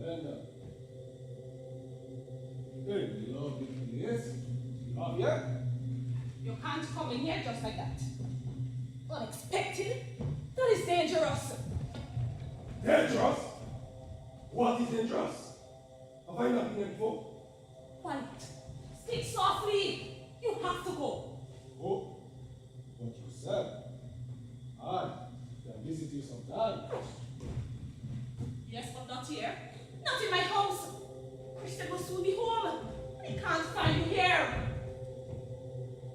Hey, lovely place. Come here. You can't come in here just like that. Unexpected? That is dangerous. Dangerous? What is dangerous? Have I not been here before? Quiet. Speak softly. You have to go. Oh, but you said I can visit you sometime. Yes, but not here. Not in my house. Christian will soon be home. I can't find you here.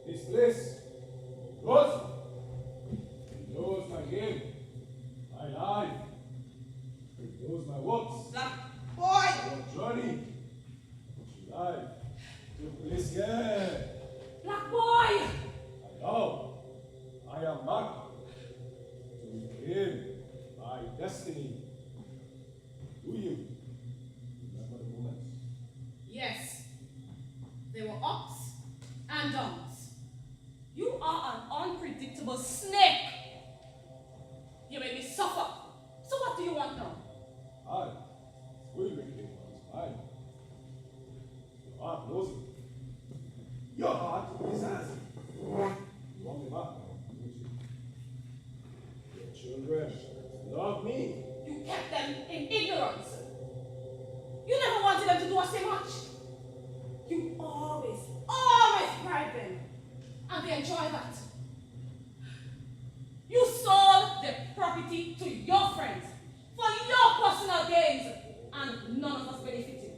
This place knows me. It knows my game, my life. It knows my works, Black boy! my journey, life took place here. Black boy! And now I am back to fulfill my destiny. Do you remember the moments? Yes. There were ups and downs. You are an unpredictable snake. You made me suffer. So what do you want now? I will make it once mine. Your heart knows it. Your heart is as you want me back, don't you? Your children love me. You kept them in ignorance. You never wanted them to do us so much. You always bribe them. And they enjoy that. You sold the property to your friends for your personal gains, and none of us benefited.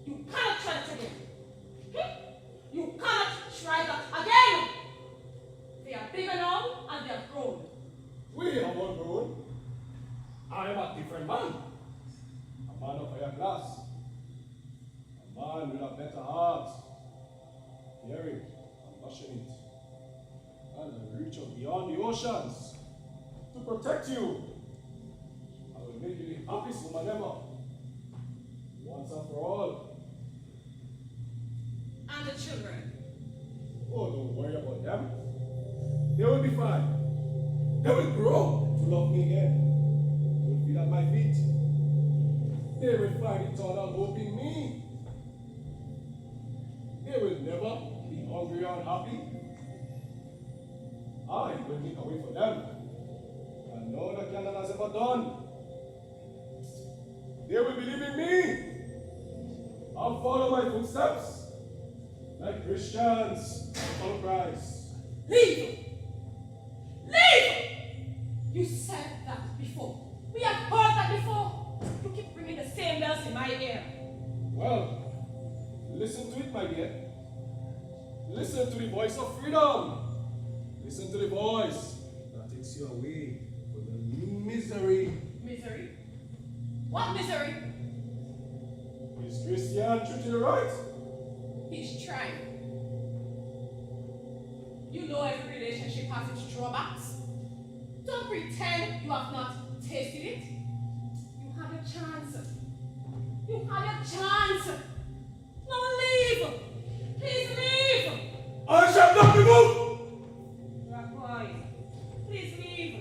You cannot try that again. You cannot try that again. They are bigger now and they have grown. We have all grown. I am a different man. A man of higher class. A man with a better heart. Caring and passionate. And I reach out beyond the oceans to protect you. I will make you the happiest woman ever. Once and for all. And the children. Oh, don't worry about them. They will be fine. They will grow to love me again. They will feel at my feet. They will find eternal hope in me. They will never be hungry or unhappy. I will make a way for them. And no the Canaan has ever done. They will believe in me. I'll follow my footsteps. Like Christians follow Christ. Leave! Leave! You said that before. We have heard that before. You keep bringing the same bells in my ear. Well, listen to it, my dear. Listen to the voice of freedom. Listen to the voice that takes you away from the misery. Misery? What misery? Is Christian treating you right? He's trying. You know every relationship has its drawbacks. Don't pretend you have not tasted it. You had your chance. You had your chance. Now leave. Please leave. I shall not be moved! Black boy, please leave.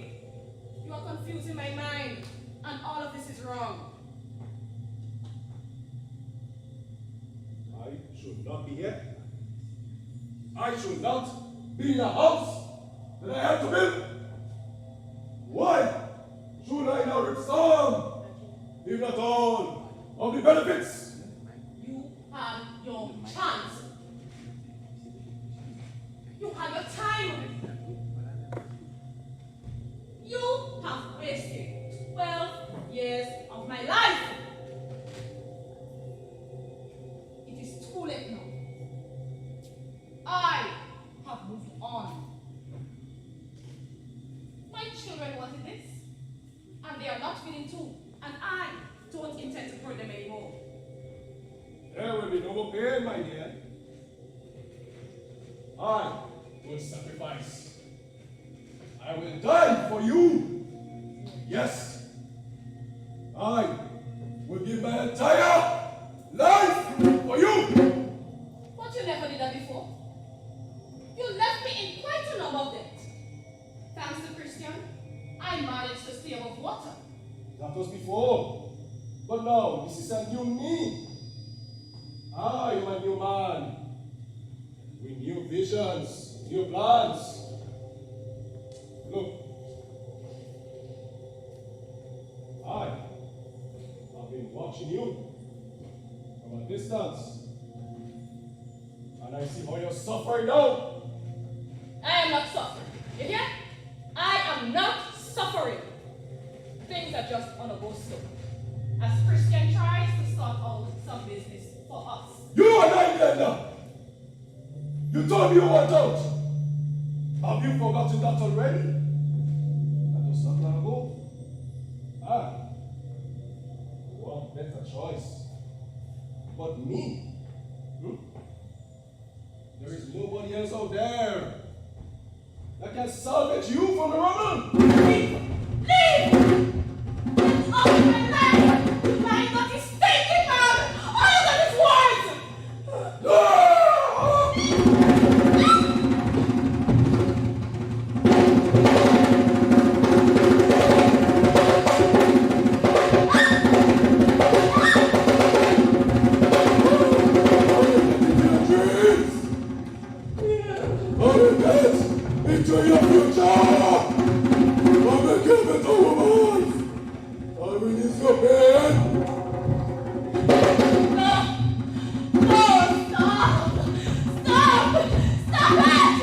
You are confusing my mind, and all of this is wrong. I should not be here. I should not be in a house that I have to build. Why should I now reap some, if not all, of the benefits? You had your chance. You had your time. You have wasted 12 years of my life. It is too late now. I have moved on. My children wanted this, and they are not willing to, and I don't intend to hurt them anymore. There will be no more pain, my dear. I will sacrifice. I will die for you. Yes. I will give my entire life for you. But you never did that before. You left me in quite a number of debt. Thanks to Christian, I managed to stay above water. That was before. But now, this is a new me. I am a new man. With new visions, new plans. Look. I have been watching you from a distance. And I see how you're suffering now. I am not suffering. You hear? I am not suffering. Things are just on a go slow. As Christian tries to sort out some business for us. You are not dead now. You told me you want out. Have you forgotten that already? That was not long ago. One better choice. But me? There is nobody else out there that can salvage you from the rubble. Leave! Leave! Get off my life! You lying dirty, stinking man! All you got is words! No! Into your future! I'm a given to woman! I release your pain! No, stop! Stop! Stop it!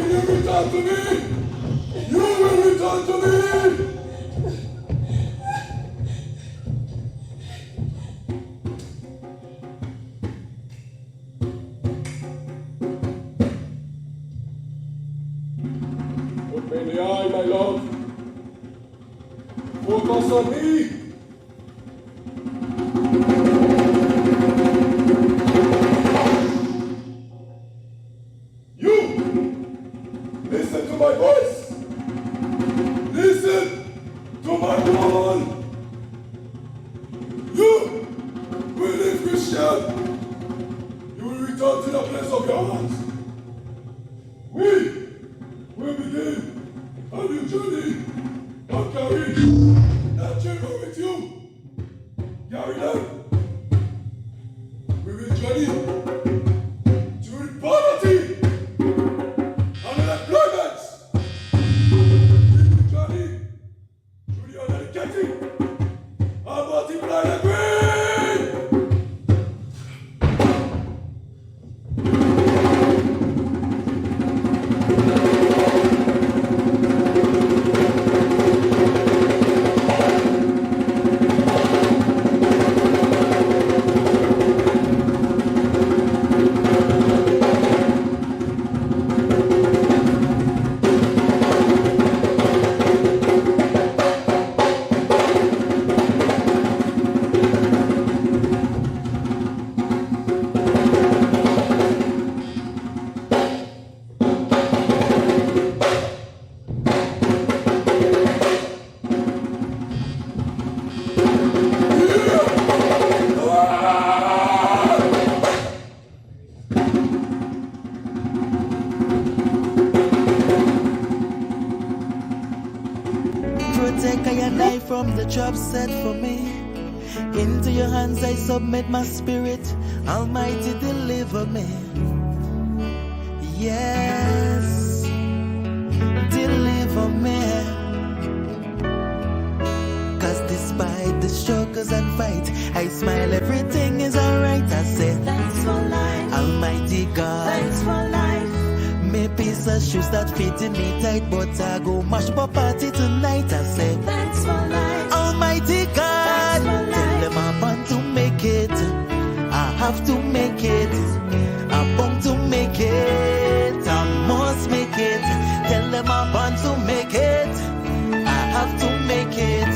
You return to me! You will return to me! Look me in the eye, my love. Focus on me. You! Listen to my voice. Listen to my woman. You will live Christian. You will return to the place of your heart. We will begin a new journey and carry that children with you. Carry them. We will journey to poverty and unemployment. We will journey to the uneducated and multiply the grain. Protect I and I from the trap set for me. Into your hands I submit my spirit. Almighty, deliver me. Yes, deliver me. Cause despite the struggles and fight, I smile, everything is alright. I say, thanks for life, Almighty God. Thanks for life. Me piece of shoes that fitting me tight, but I go mash up a party tonight. I say, thanks for life, Almighty God. Tell them I'm born to make it. I have to make it. I'm born to make it. I must make it. Tell them I'm born to make it. I have to make it.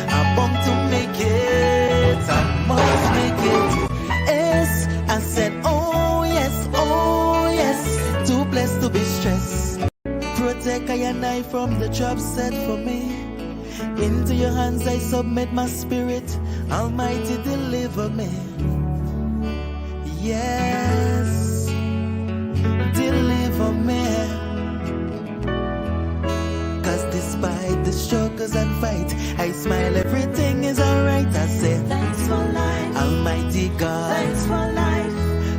I'm born to make it. I must make it. Yes, I said, oh yes, too blessed to be stressed. Protect I and I from the trap set for me. Into your hands I submit my spirit. Almighty, deliver me. Yes, deliver me. Cause this despite the struggles and fight, I smile, everything is alright. I say, thanks for life, Almighty God. Thanks for life.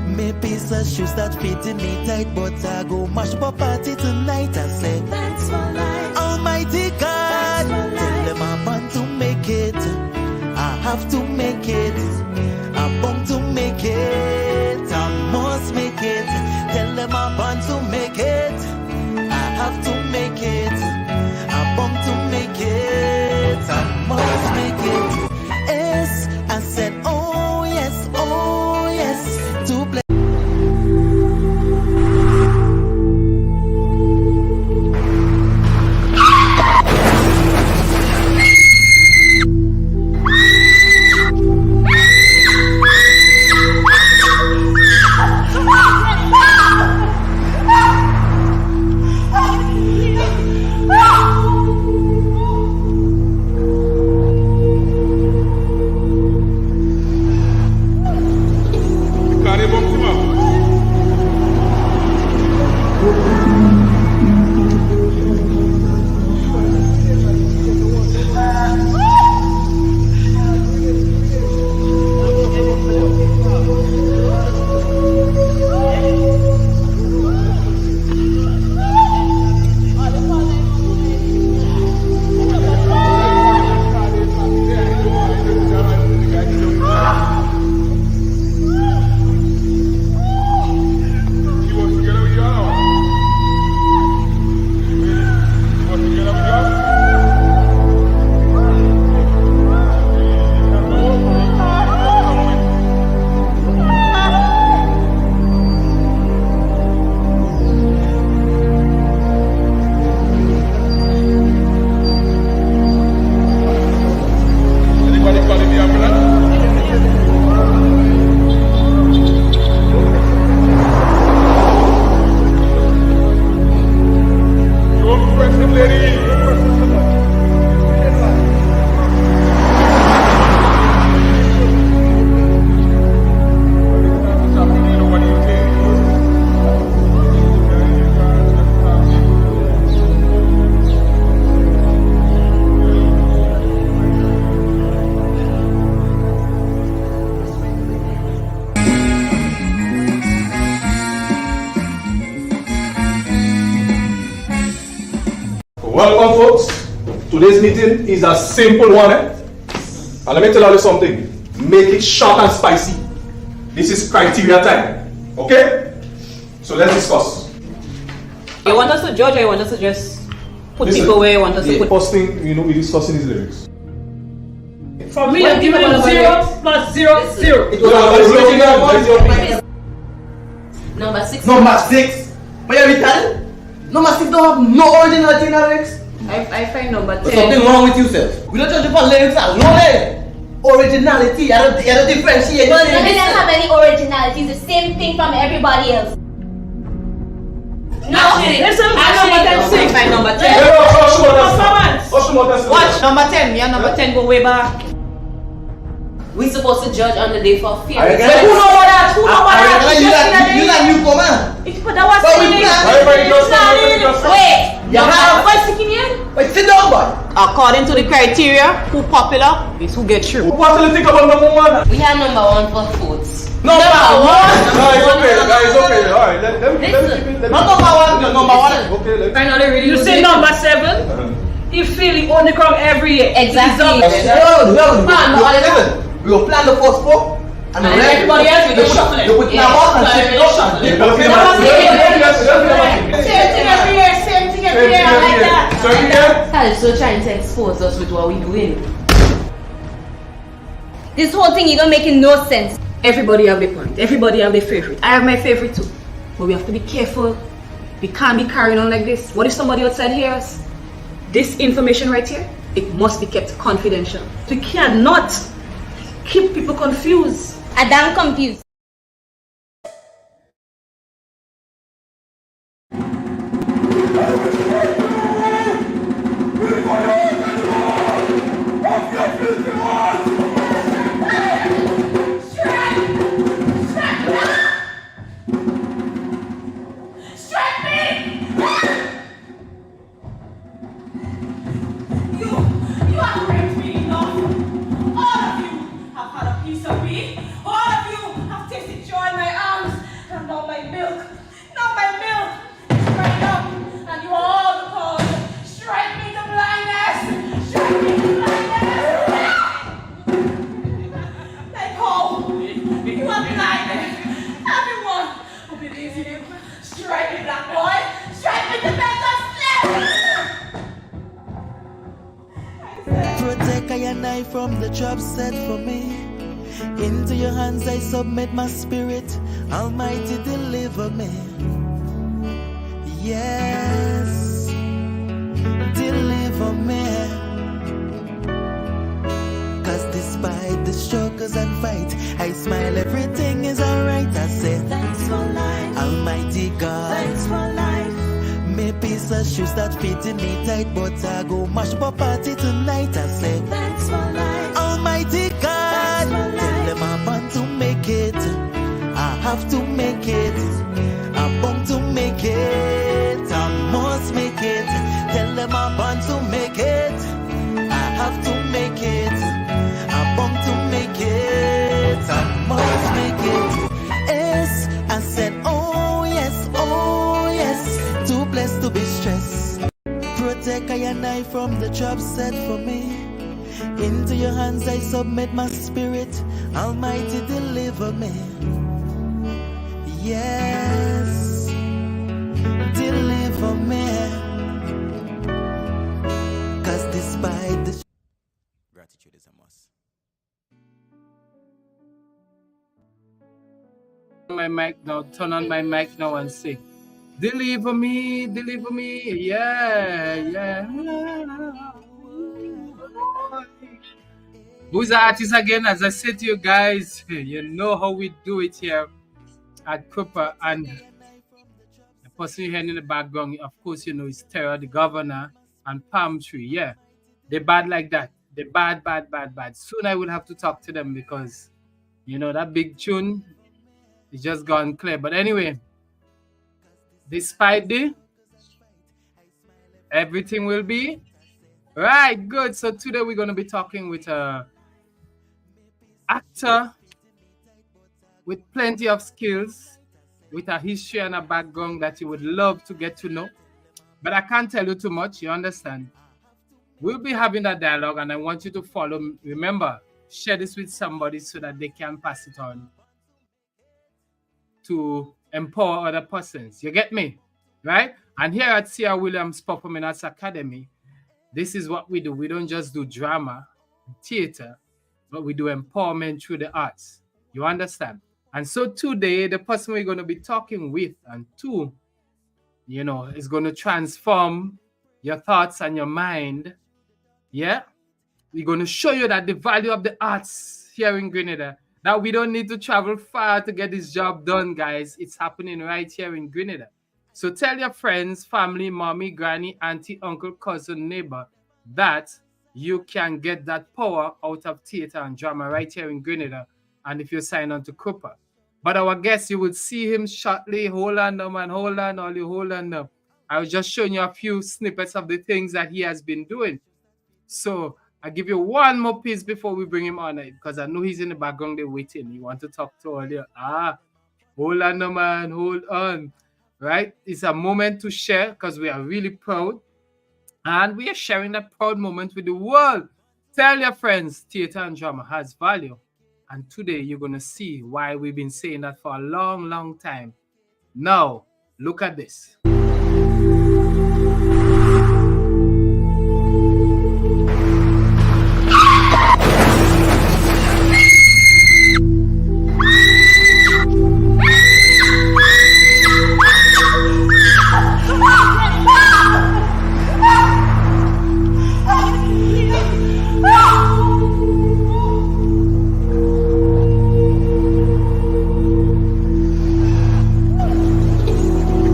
Me piece of shoes that fitting me tight, but I go mash up a party tonight. I say, thanks for life, Almighty God. Tell them I'm born to make it. I have to make it. I'm born to make it. I must make it. Tell them I'm born to make it. I have to make it. I'm born to make it. I must make it. Yes, I said, oh yes, to play. Welcome, folks. Today's meeting is a simple one. And let me tell you something. Make it short and spicy. This is criteria time. Okay? So let's discuss. You want us to judge or you want us to just put Listen, people where you want us to the put? first thing we're discussing is lyrics. For me, What I'm do you giving want it about 0 plus 0, 0. It was a Number 6. Number 6. But you're retarded? Number 6 don't have no originality in the lyrics. I find number 10. There's something wrong with you, sir. We don't judge you for lyrics alone. Originality, you don't differentiate. But it doesn't have any originality. It's the same thing from everybody else. No, Listen, I number 10. I find number 10. Watch, number 10. Me and number 10 go way back. We supposed to judge on the day for fear. I reckon- Who know about that? Who know about that? You like newcomer. But that was But we silly. plan. Everybody just stop. Wait, Yeah, you have voice sticking in? Wait, sit down, boy. According to the criteria, who popular is who get through. What do you think about number 1? We have number 1 for votes. Number 1. No, it's okay. It's okay. All right. Let me Listen. keep it. Not number 1, you're number 1. Okay, let's. Finally, really. You say number 7? He feel he only come every year. Exactly. We will plan the first 4. And And everybody else, we just shuffle it. You put Yeah, number 1 and shuffle say it. Russian. Same thing every year, same thing every year, like that. So you get. That is so trying to expose us with what we doing. This whole thing is not making no sense. Everybody have their point. Everybody have their favorite. I have my favorite too. But we have to be careful. We can't be carrying on like this. What if somebody outside hears us? This information right here, it must be kept confidential. We cannot keep people confused. I'm damn confused. to be. All of you have tasted joy in my arms, and now my milk is dried up, and you are all the cause. Strike me to blindness! Strike me to blindness! Like how? You are blinded. Everyone who believes in you. Strike me, black boy! Strike me to bend of Protect I and I from the trap set for me. Into your hands I submit my spirit. Almighty, deliver me. Yes, deliver me. Cause despite the struggles and fight, I smile, everything is alright. I say, thanks for life, Almighty God. Thanks for life. Me piece of shoes that fitting me tight, but I go mash up a party tonight. I say, thanks for life, Almighty God. Tell them I'm born to make it. I have to make it. I'm born to make it. I must make it. Tell them I'm born to make it. I have to make it. I'm born to make it. I must make it. Yes, I said, oh yes, oh yes. Too blessed to be stressed. Protect I and I from the trap set for me. Into your hands I submit my spirit. Almighty, deliver me. Yes, deliver me. Cause despite the gratitude is a must. My mic now, turn on my mic now and sing. Deliver me, yeah. Who's the artist again? As I said to you guys, you know how we do it here at Cooper, and the person you hear in the background, of course, you know, is Terror, the governor, and Palm Tree. Yeah, they're bad like that. They're bad. Soon I will have to talk to them because, you know, that big tune is just gone clear. But anyway, despite the, everything will be right. Good. So today we're going to be talking with a actor with plenty of skills, with a history and a background that you would love to get to know. But I can't tell you too much, you understand? We'll be having that dialogue, and I want you to follow me. Remember, share this with somebody so that they can pass it on to empower other persons. You get me? Right? And here at C.R. Williams Performing Arts Academy, this is what we do. We don't just do drama, theater, but we do empowerment through the arts. You understand? And so today, the person we're going to be talking with and to, you know, is going to transform your thoughts and your mind. Yeah? We're going to show you that the value of the arts here in Grenada, that we don't need to travel far to get this job done, guys. It's happening right here in Grenada. So tell your friends, family, mommy, granny, auntie, uncle, cousin, neighbor that you can get that power out of theater and drama right here in Grenada. And if you sign on to Cooper. But our guest, you will see him shortly. Hold on, man. Hold on, Ollie. Hold on now. I was just showing you a few snippets of the things that he has been doing. So I'll give you one more piece before we bring him on, because I know he's in the background there waiting. You want to talk to Ollie? Hold on, man. Hold on. Right? It's a moment to share because we are really proud. And we are sharing that proud moment with the world. Tell your friends, theater and drama has value. And today you're going to see why we've been saying that for a long, long time. Now, look at this.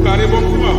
Carré bon climat.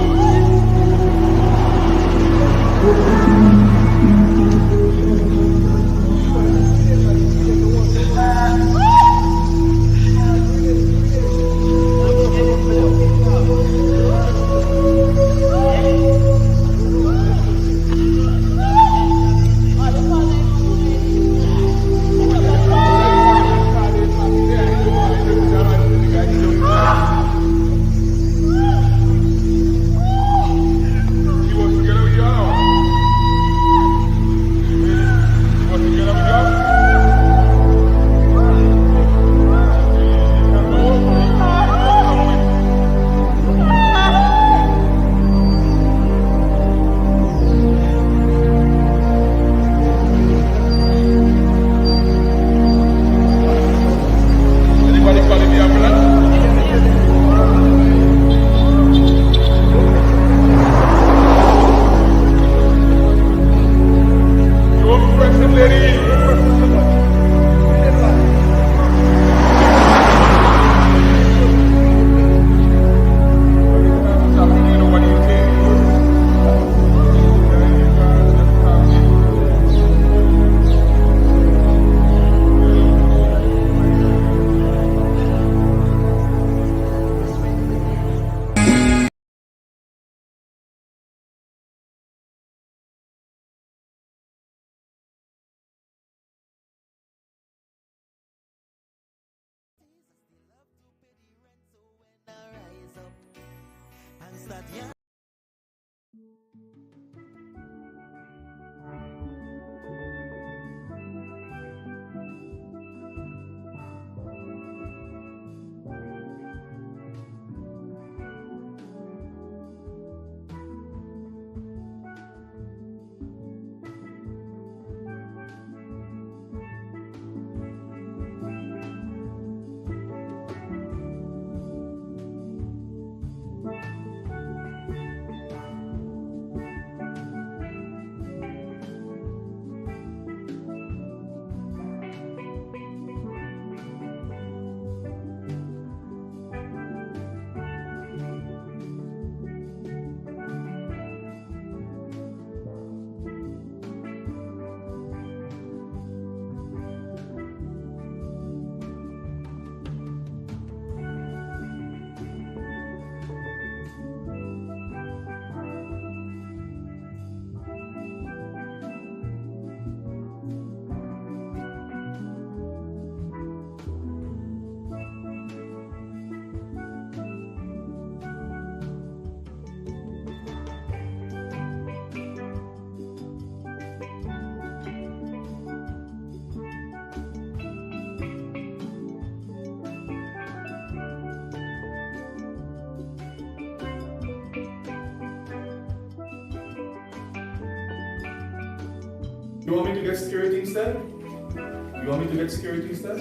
You want me to get security instead? You want me to get security instead?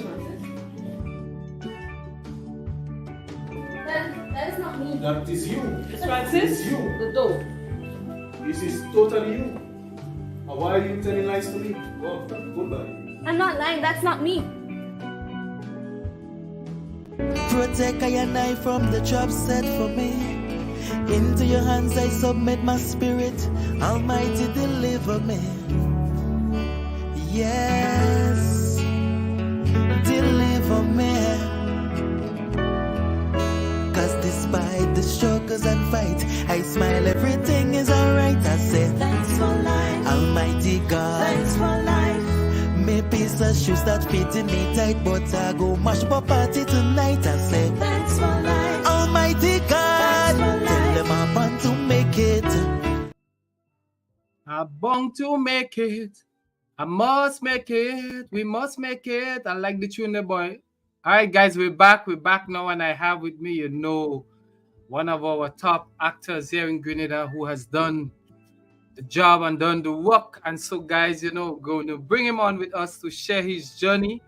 That is not me. That is you. Miss Francis, It's you. the door. This is totally you. And why are you telling lies to me? Well, goodbye. I'm not lying. That's not me. Protect I and I from the trap set for me. Into your hands I submit my spirit. Almighty deliver me. Yes, deliver me. Cause despite the struggles and fight, I smile, everything is alright. I say, thanks for life, Almighty God. Thanks for life. Me piece of shoes that fitting me tight, but I go mash up a party tonight. I say, thanks for life, Almighty God. Tell them I'm born to make it. I'm born to make it. I must make it. We must make it. I like the tune, boy. All right, guys, we're back. We're back now, and I have with me, one of our top actors here in Grenada who has done the job and done the work. And so, guys, going to bring him on with us to share his journey.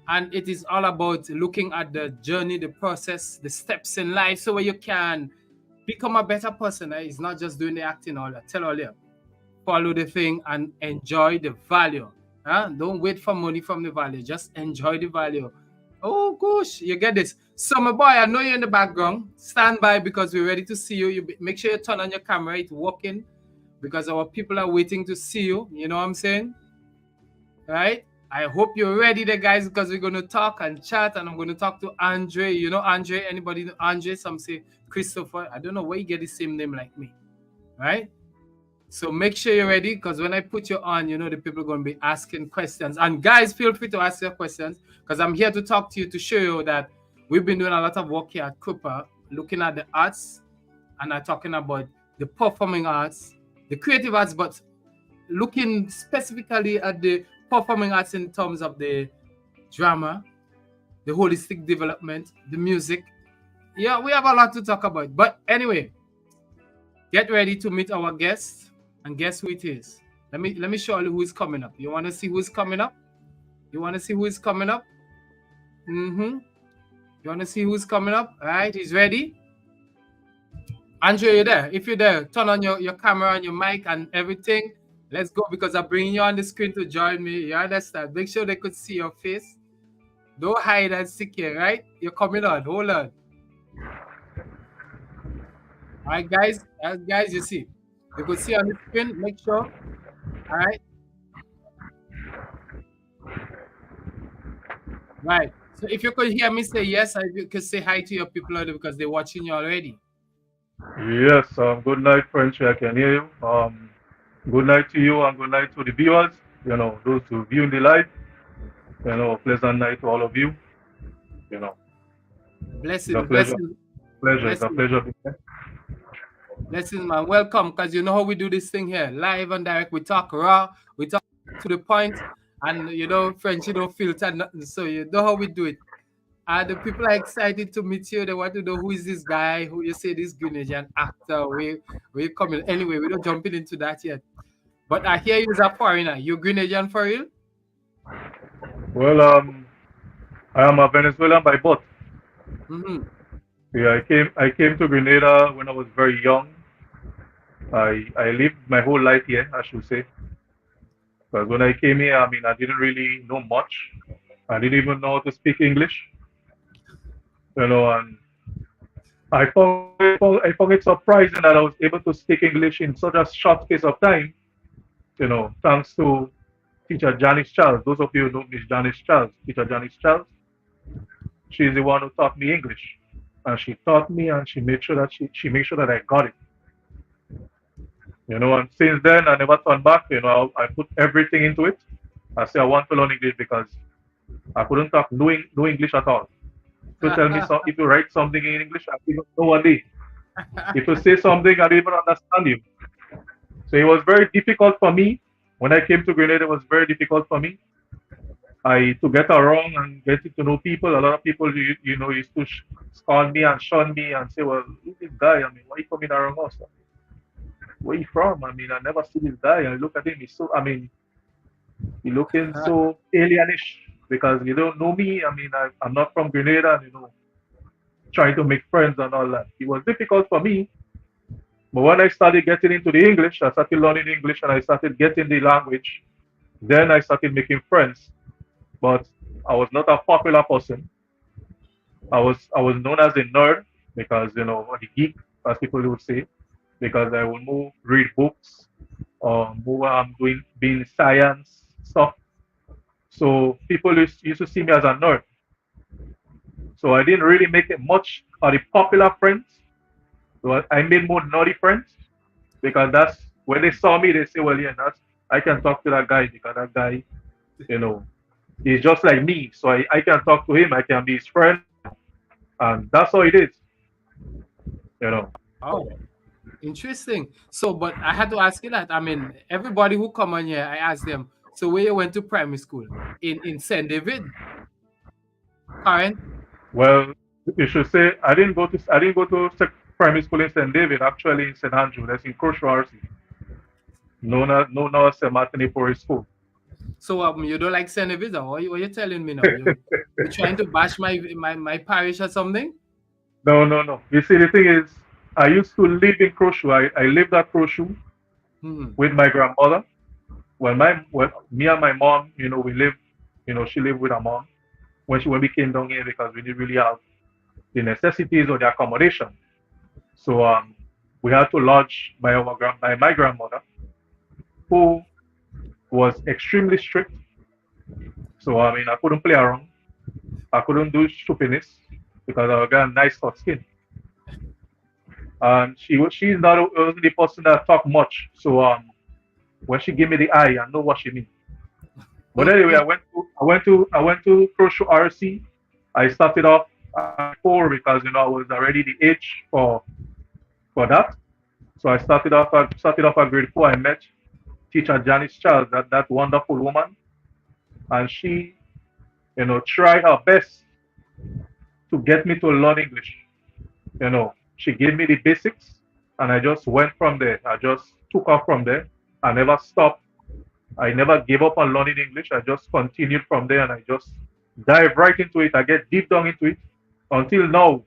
And it is all about looking at the journey, the process, the steps in life, so where you can become a better person. It's not just doing the acting all that. Tell all you. Follow the thing and enjoy the value. Don't wait for money from the value. Just enjoy the value. Oh gosh, you get this. So my boy, I know you're in the background. Stand by because we're ready to see you. Make sure you turn on your camera. It's working because our people are waiting to see you. You know what I'm saying? Right? I hope you're ready there, guys, because we're going to talk and chat, and I'm going to talk to Andre. You know Andre? Anybody know Andre? Some say Christopher. I don't know where you get the same name like me. Right? So make sure you're ready, because when I put you on, the people are going to be asking questions. And guys, feel free to ask your questions, because I'm here to talk to you, to show you that we've been doing a lot of work here at Cooper, looking at the arts, and I'm talking about the performing arts, the creative arts, but looking specifically at the performing arts in terms of the drama, the holistic development, the music. Yeah, we have a lot to talk about. But anyway, get ready to meet our guests. And guess who it is? Let me show you who is coming up. You want to see who is coming up? You want to see who is coming up? You want to see who's coming up? All right, he's ready. Andre, you there? If you're there, turn on your camera and your mic and everything. Let's go, because I'm bringing you on the screen to join me. You understand? Make sure they could see your face. Don't hide and seek here, right? You're coming on. Hold on. All right, guys. Guys, you see. You could see on the screen. Make sure. All right. Right. So if you could hear me say yes, you could say hi to your people out there because they're watching you already. Yes, good night, French. I can hear you. Good night to you and good night to the viewers. Those who view the live. Pleasant night to all of you. Blessings. Pleasure. Blessings. It's a pleasure being here. Blessings, man. Welcome, because you know how we do this thing here, live and direct. We talk raw, we talk to the point, and French, you don't filter nothing. So you know how we do it. The people are excited to meet you. They want to know who is this guy, who you say this Grenadian actor, where you coming. Anyway, we don't jumping into that yet. But I hear you as a foreigner. You Grenadian for real? Well, I am a Venezuelan by birth. Yeah, I came to Grenada when I was very young. I lived my whole life here, I should say. Because when I came here, I didn't really know much. I didn't even know how to speak English. And I found it surprising that I was able to speak English in such a short space of time. Thanks to teacher Janice Charles. Those of you who know Miss Janice Charles, teacher Janice Charles. She's the one who taught me English. And she taught me, and she made sure that she made sure that I got it. And since then I never turned back. I put everything into it. I say I want to learn English because I couldn't talk no English at all. To tell me if you write something in English, I don't know what it is. If you say something, I don't even understand you. So it was very difficult for me. When I came to Grenada, it was very difficult for me. To get around and getting to know people. A lot of people, used to scorn me and shun me and say, well, who's this guy? Why you coming around us? Where you from? I never see this guy. I look at him. He's so, He looking so alienish because you don't know me. I mean, I'm not from Grenada, and, trying to make friends and all that. It was difficult for me. But when I started getting into the English, I started learning English and I started getting the language. Then I started making friends. But I was not a popular person. I was known as a nerd because, or the geek, as people would say, because I would more read books or more being science stuff. So people used to see me as a nerd. So I didn't really make it much of the popular friends. So I made more nerdy friends because that's when they saw me, they say, well, yeah, I can talk to that guy because that guy, he's just like me. So I can talk to him, I can be his friend. And that's how it is. Oh, interesting. So, but I had to ask you that. I mean, everybody who come on here, I ask them, so where you went to primary school? In St. David? Karen? Well, you should say I didn't go to primary school in St. David, actually in St. Andrew. That's in Crochet RC. Known as St. Martin Pori School. So you don't like St. David? What are you telling me now? You're trying to bash my parish or something? No. You see, the thing is, I used to live in Crochet. I lived at Crochet with my grandmother. Well, me and my mom, we lived, she lived with her mom when we came down here because we didn't really have the necessities or the accommodation. So we had to lodge by my grandmother, who was extremely strict. So I mean, I couldn't play around. I couldn't do stupidness because I got a nice hot skin. And she's not wasn't the person that talked much. So when she gave me the eye, I know what she means. But anyway, I went to Crochet RC. I started off at 4 because I was already the age for that. So I started off at grade 4. I met teacher Janice Charles, that wonderful woman, and she, tried her best to get me to learn English. She gave me the basics, and I just went from there. I just took off from there. I never stopped. I never gave up on learning English. I just continued from there, and I just dive right into it. I get deep down into it until now.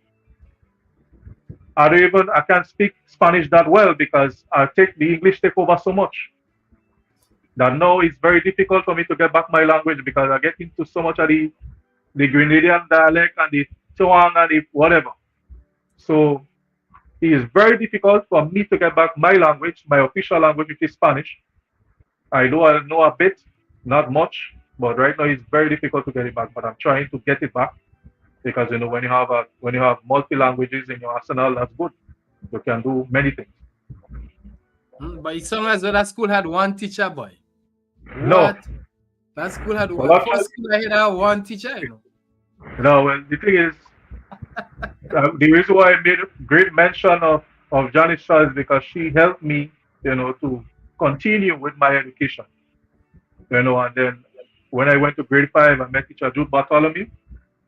I can't speak Spanish that well because the English take over so much that now it's very difficult for me to get back my language because I get into so much of the Grenadian dialect and the twang and the whatever. So it is very difficult for me to get back my language, my official language, which is Spanish. I know a bit, not much, but right now it's very difficult to get it back. But I'm trying to get it back because when you have multi languages in your arsenal, that's good. You can do many things. But it's sounds as though that school had one teacher, boy. No. What? That school had one teacher. No, well, the thing is, the reason why I made a great mention of Janice Shaw is because she helped me, to continue with my education. And then when I went to grade 5, I met teacher Jude Bartholomew.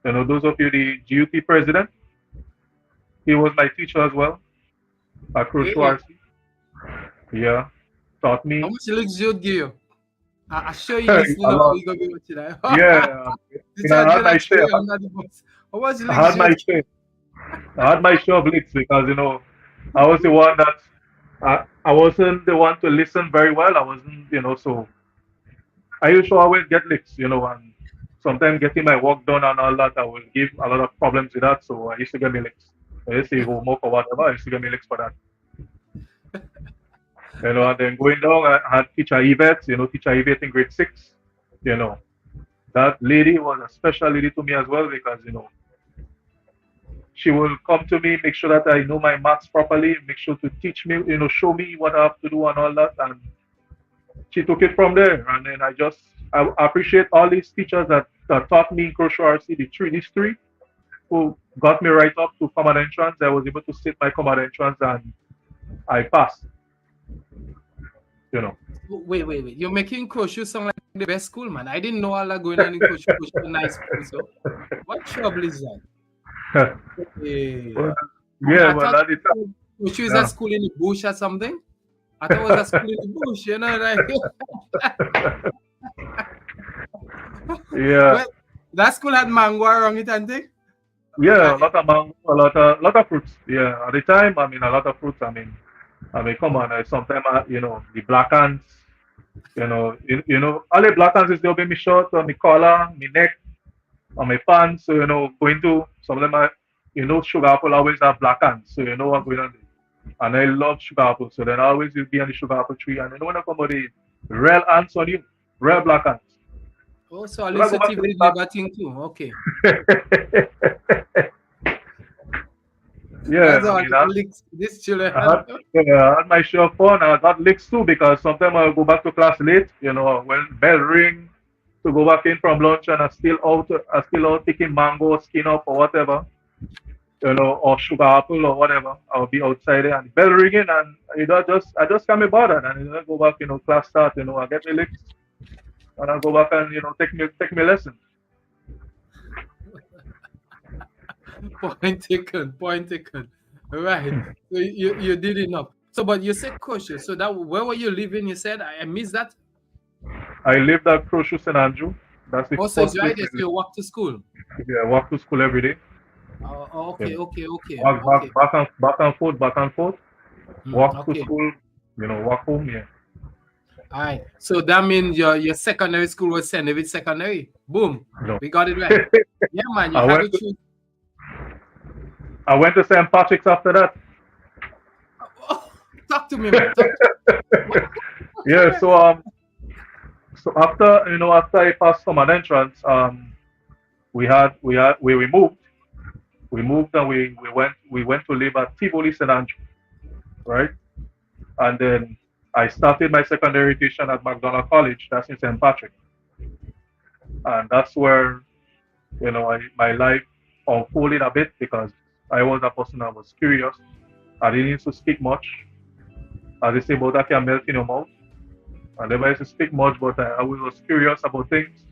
Those of you, the GUT president, he was my teacher as well at Crochet RC. Yeah, taught me. How much looks Jude give you? I'll show you this now. You're going to be watching that. Yeah. I had my share. I had my share of licks because, I was the one that I wasn't the one to listen very well. I wasn't, so I used to always get licks, and sometimes getting my work done and all that, I would give a lot of problems with that. So I used to get me licks. I used to homework or whatever, I used to get me licks for that. And then going down, I had teacher Yvette, teacher Yvette in grade 6. That lady was a special lady to me as well because, she will come to me, make sure that I know my maths properly, make sure to teach me, show me what I have to do and all that. And she took it from there. And then I appreciate all these teachers that taught me in Crochet RC, these three, who got me right up to common entrance. I was able to sit my common entrance and I passed. Wait. You're making Crochet sound like the best school, man. I didn't know all that going on in Crochet. Nice school, so what trouble is that? That is Crochet is a school in the bush or something? I thought it was a school in the bush, like. Yeah. Well, that school had mango around it and thing. Yeah, a lot of mango, lot of fruits. Yeah, at the time, I mean, a lot of fruits. I mean, come on. Sometimes, the black ants. All the black ants is there be me short on my collar, my neck, on my pants. So going to some of them are, sugar apple always have black ants. So you know what going on there. And I love sugar apple. So then I always will be on the sugar apple tree, and when I come out the real ants on you, real black ants. Oh, so When I go back Alicia to the TV labor thing too. Okay. Yeah, That's I all mean, I, these children I have. had, yeah, I had my share of fun. I got licks too because sometimes I go back to class late. When bell ring to go back in from lunch and I still out picking mango, skin up or whatever. Or sugar apple or whatever. I'll be outside there and bell ringing and I just can't be bothered and I go back. Class start. I get my licks and I go back and take me lesson. Point taken. Point taken. Right. So you did enough. So, but you said cautious. So that where were you living? You said I missed that. I lived at Crocious St. Andrew. That's the Also, first it's right place. there. So you walk to school. Yeah, I walk to school every day. Okay. Yeah. Okay. Walk back and forth, back and forth. Walk to Okay. school, walk home. Yeah. All right. So that means your secondary school was St. David Secondary. Boom. No. We got it right. Yeah, man. You I had went to to- choose. I went to St. Patrick's after that. Talk to me, man. Talk to Yeah. So after I passed common entrance, we moved. We moved and we went to live at Tivoli St. Andrew, right? And then I started my secondary education at McDonald College. That's in St. Patrick, and that's where my life unfolded a bit because I was a person that was curious. I didn't used to speak much. As they say, about that can melt in your mouth. I never used to speak much, but I always was curious about things.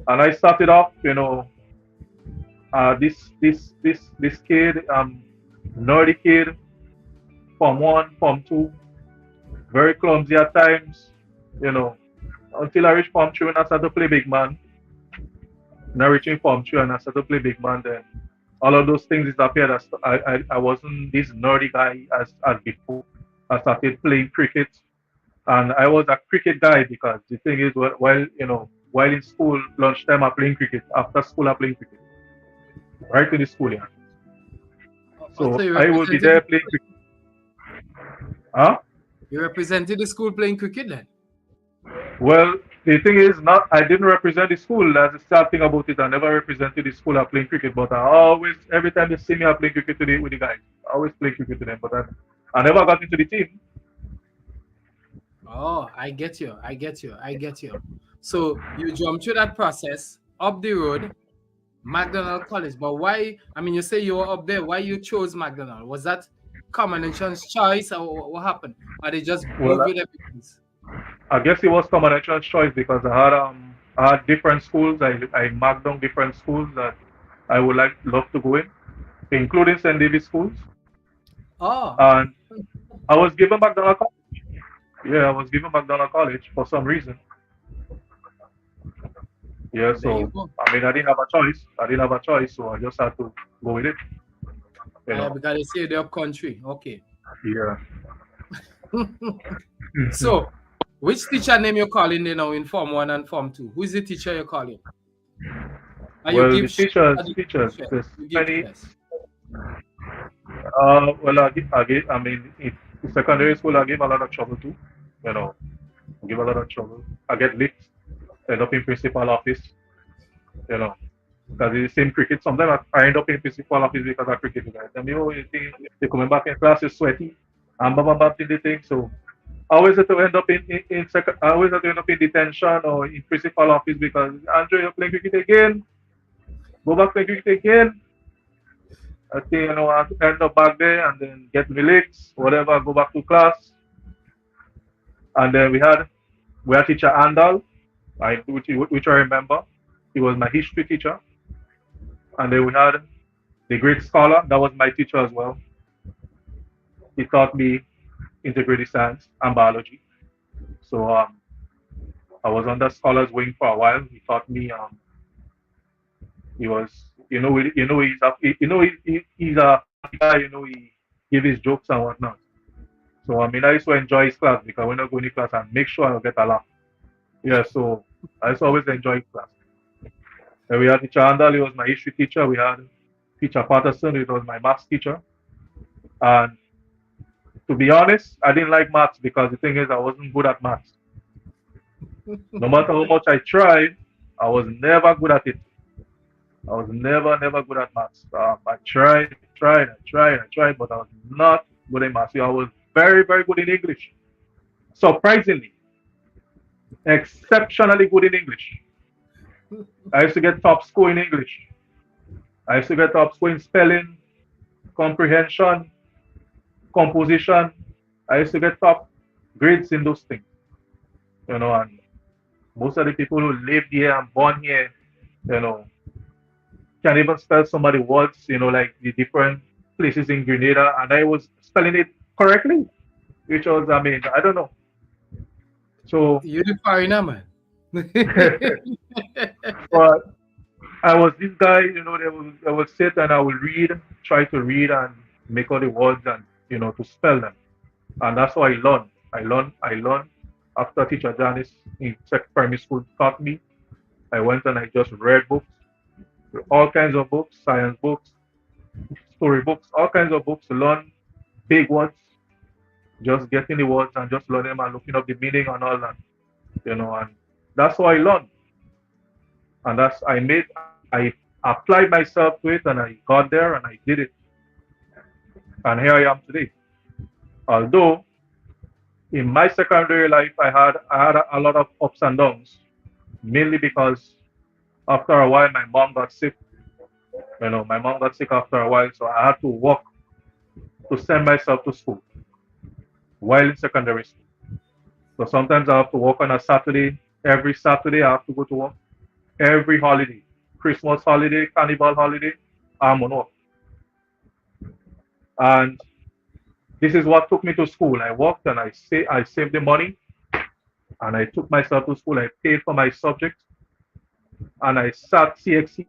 And I started off, this kid, nerdy kid, Form 1, Form 2, very clumsy at times, until I reached Form 3 and I started to play big man. Now reaching Form 3 and I started to play big man, then all of those things disappeared. I wasn't this nerdy guy as before. I started playing cricket, and I was a cricket guy because the thing is, while in school, lunchtime I'm playing cricket. After school I'm playing cricket. Right in the school, yeah. So Also, you I will be represented- there playing cricket. Huh? You represented the school playing cricket then? Well, the thing is, I didn't represent the school. That's the sad thing about it. I never represented the school playing cricket, but every time they see me, I play cricket with the guys. I always play cricket with them, but I never got into the team. Oh, I get you. So you jumped through that process, up the road, McDonald College. But why? I mean, you say you were up there. Why you chose McDonald? Was that common entrance choice, or what happened? Or they just Well, moved with everything? I guess it was common entrance choice because I had different schools. I marked down different schools that I would love to go in, including St. David's schools. Oh, And I was given McDonald College. Yeah, I was given McDonald College for some reason. Yeah, there you so go. I didn't have a choice, so I just had to go with it. Because they say they're up country. Okay. Yeah. So, which teacher name you're calling there now in Form 1 and Form 2? Who is the teacher you're calling? And Well, the give teachers, you there's give many. tests. Well, in secondary school, I gave a lot of trouble too. I give a lot of trouble. I get licked, end up in principal office. Because it's the same cricket. Sometimes I end up in principal office because of cricket. Guys, and you're coming back in class, you're sweaty, and bam, in the thing. So I always have to end up I always have to end up in detention or in principal office because Andrew, you're playing cricket again. Go back to cricket again. I think I have to end up back there and then get my legs, whatever, go back to class. And then we had teacher Andal, which I remember. He was my history teacher. And then we had the great scholar, that was my teacher as well. He taught me integrated science and biology. So I I was under scholars wing for a while. He taught me. He was, he's a guy. He give his jokes and whatnot. So I mean, I used to enjoy his class because when I go in class, I make sure I get a laugh. Yeah, so I used to always enjoy his class. And we had teacher Andal, he was my history teacher. We had teacher Patterson, it was my maths teacher. And to be honest, I didn't like maths because the thing is, I wasn't good at maths. No matter how much I tried, I was never good at it. I was never good at maths. I tried, but I was not good in maths. I was very good in English. Surprisingly, exceptionally good in English. I used to get top score in English. I used to get top score in spelling, comprehension, composition. I used to get top grades in those things. And most of the people who lived here and born here, can't even spell some of the words, like the different places in Grenada, and I was spelling it correctly, which was, I don't know. So you're the foreigner, man. But I was this guy, I would sit and I would try to read and make all the words and, to spell them. And that's how I learned. I learned after teacher Janice in primary school taught me. I went and I just read books, all kinds of books, science books, story books, all kinds of books to learn big words, just getting the words and just learning them and looking up the meaning and all that, and that's how I learned. And I applied myself to it and I got there and I did it. And here I am today. Although in my secondary life, I had a lot of ups and downs, mainly because after a while, my mom got sick. My mom got sick after a while, so I had to work to send myself to school while in secondary school. So sometimes I have to work on a Saturday. Every Saturday, I have to go to work. Every holiday, Christmas holiday, Carnival holiday, I'm on work. And this is what took me to school. I worked and I saved the money, and I took myself to school. I paid for my subject, and I sat CXC.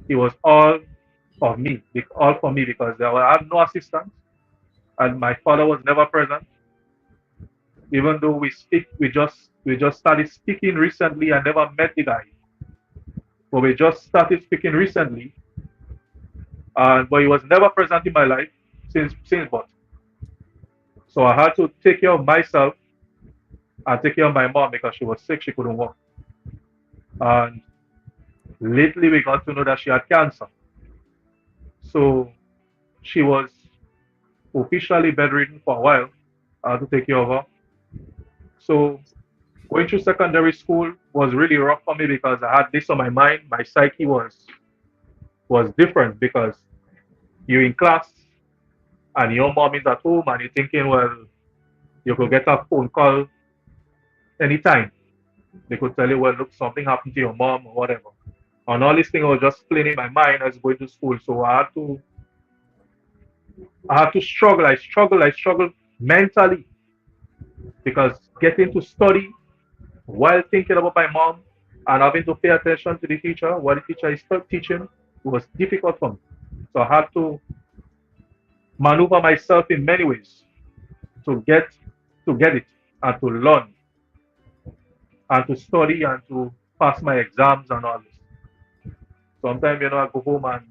It was all for me because I had no assistance, and my father was never present. Even though we just started speaking recently. I never met the guy, but we just started speaking recently. But he was never present in my life since birth. So I had to take care of myself and take care of my mom because she was sick, she couldn't walk. And lately we got to know that she had cancer. So she was officially bedridden for a while. I had to take care of her. So going through secondary school was really rough for me because I had this on my mind. My psyche was different because you're in class and your mom is at home and you're thinking, well, you could get a phone call anytime. They could tell you, well, look, something happened to your mom or whatever. And all these things was just playing in my mind as going to school. So I had to struggle. I struggled mentally because getting to study while thinking about my mom and having to pay attention to the teacher, what the teacher is teaching, was difficult for me. So I had to maneuver myself in many ways to get it and to learn and to study and to pass my exams and all this. Sometimes, I go home and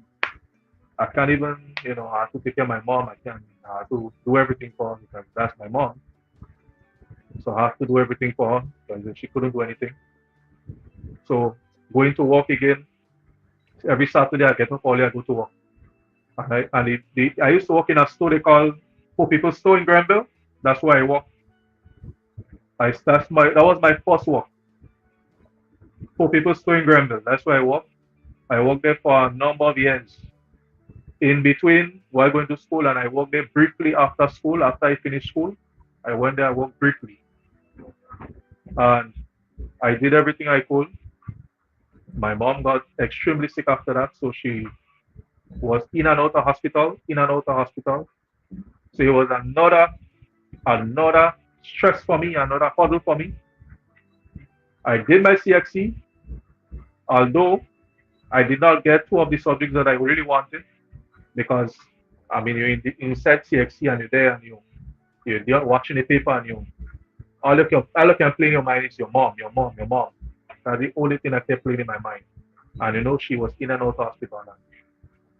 I can't even, I have to take care of my mom. I have to do everything for her because that's my mom. So I have to do everything for her because she couldn't do anything. So going to work again, every Saturday I get up early, I go to work. I used to work in a store they call Poor People's Store in Granville. That's where I work. That was my first work. Poor People's Store in Granville. That's where I work. I worked there for a number of years. In between, while going to school, and I worked there briefly after school. After I finished school, I went there, I worked briefly. And I did everything I could. My mom got extremely sick after that, so she was in and out of hospital. So it was another stress for me, another hurdle for me. I did my CXC, although I did not get two of the subjects that I really wanted because, I mean, you're inside CXC and you're there and you're watching the paper and all you can play in your mind is your mom, your mom, your mom. That's the only thing that kept playing in my mind. And she was in and out of hospital. And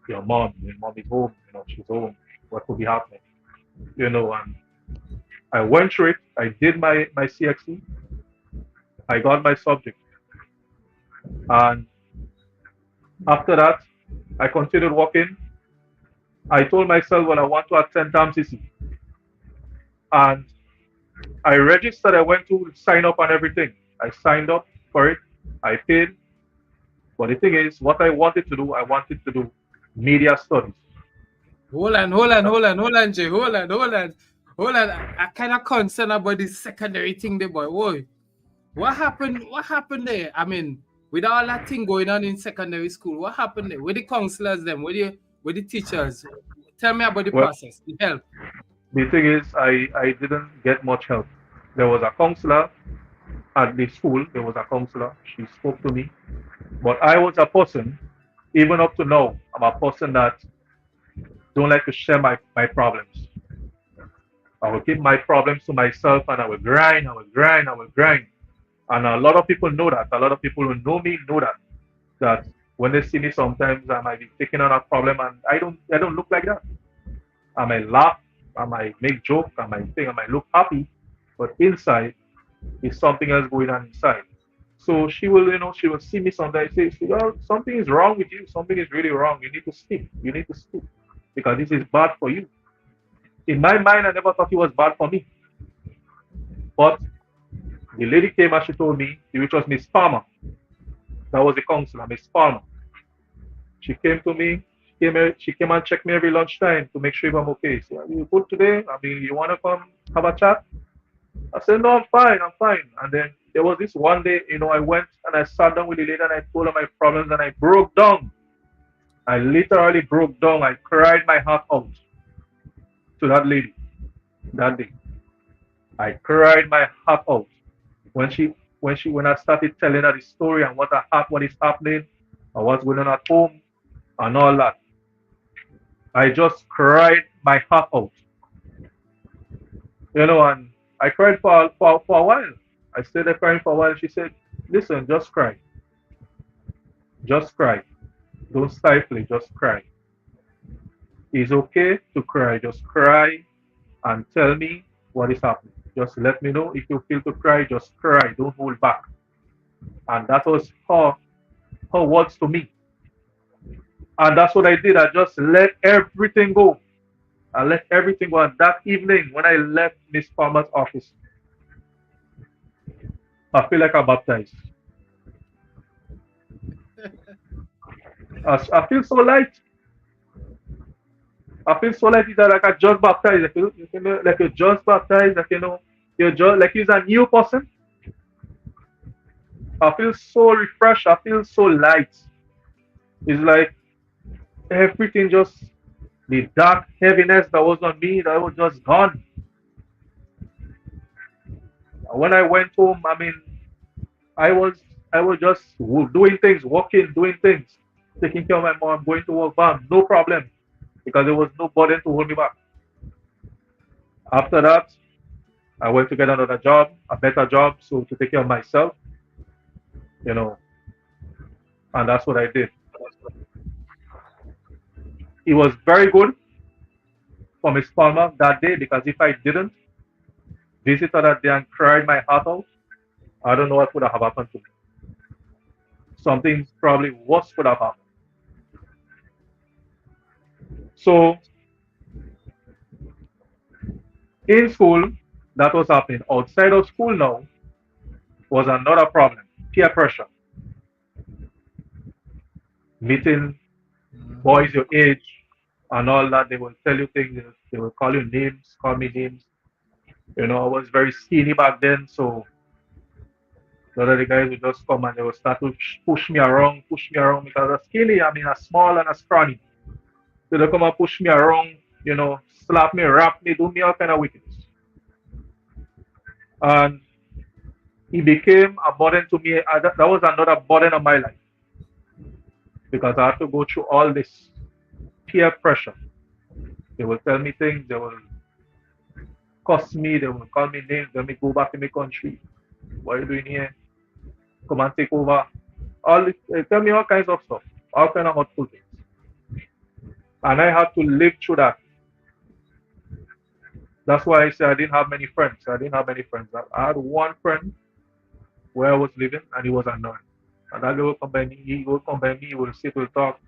your mom is home, she's home. What could be happening? And I went through it. I did my CXC. I got my subject. And after that, I continued working. I told myself, well, I want to attend TAMCC. And I registered. I went to sign up and everything. I signed up for it. I paid. But the thing is, what I wanted to do media studies. Hold on, Jay. Hold on. I kind of concerned about this secondary thing there, boy. Whoa. What happened there? I mean, with all that thing going on in secondary school, what happened there? With the counselors, with the teachers? Tell me about the process, the help. The thing is, I didn't get much help. There was a counselor at the school. There was a counselor. She spoke to me. But I was a person, even up to now, I'm a person that don't like to share my problems. I will keep my problems to myself and I will grind. And a lot of people know that. A lot of people who know me know that when they see me sometimes I might be taking on a problem and I don't look like that. I might laugh, I might make joke, I might look happy, but inside is something else going on inside. So she will see me sometimes say, well, something is wrong with you, something is really wrong. You need to speak. Because this is bad for you. In my mind, I never thought it was bad for me. But the lady came and she told me, which was Miss Palmer. That was the counselor, Miss Palmer. She came to me, she came and checked me every lunchtime to make sure if I'm okay. So, are you good today? I mean, you want to come have a chat? I said, no, I'm fine. And then there was this one day, I went and I sat down with the lady and I told her my problems and I broke down. I literally broke down. I cried my heart out to that lady that day. I cried my heart out when I started telling her the story and what is happening and what's going on at home and all that. I just cried my heart out. And I cried for a while. I stayed there crying for a while. She said, listen, just cry. Just cry. Don't stifle it, just cry. It's okay to cry. Just cry and tell me what is happening. Just let me know if you feel to cry, just cry. Don't hold back. And that was her words to me. And that's what I did. I just let everything go. I let everything go. And that evening, when I left Miss Palmer's office, I feel like I'm baptized. I feel so light. I feel so light. It's like I just baptized. Like you're just baptized. You're just like you're a new person. I feel so refreshed. I feel so light. It's like everything just, the dark heaviness that was on me, that was just gone. When I went home, I mean, I was just doing things, working, doing things, taking care of my mom, going to work, bam, no problem, because there was no burden to hold me back. After that, I went to get another job, a better job, so to take care of myself, and that's what I did. It was very good for Miss Palmer that day, because if I didn't visit her that day and cried my heart out, I don't know what would have happened to me. Something probably worse could have happened. So, in school, that was happening. Outside of school now was another problem, peer pressure. Meeting boys your age and all that, they will tell you things, they will call you names, call me names. I was very skinny back then, so a lot of the guys would just come and they would start to push me around because I was skinny, I mean, I small and I scrawny. So they come and push me around, slap me, rap me, do me all kind of wickedness. And he became a burden to me. That was another burden of my life because I had to go through all this peer pressure. They will tell me things, they will cuss me, they will call me names, let me go back in my country. What are you doing here? Come and take over. They tell me all kinds of stuff, all kinds of hurtful things. And I had to live through that. That's why I say I didn't have many friends. I had one friend where I was living, and he was annoying. And that guy would come by me, he will sit, we'll talk.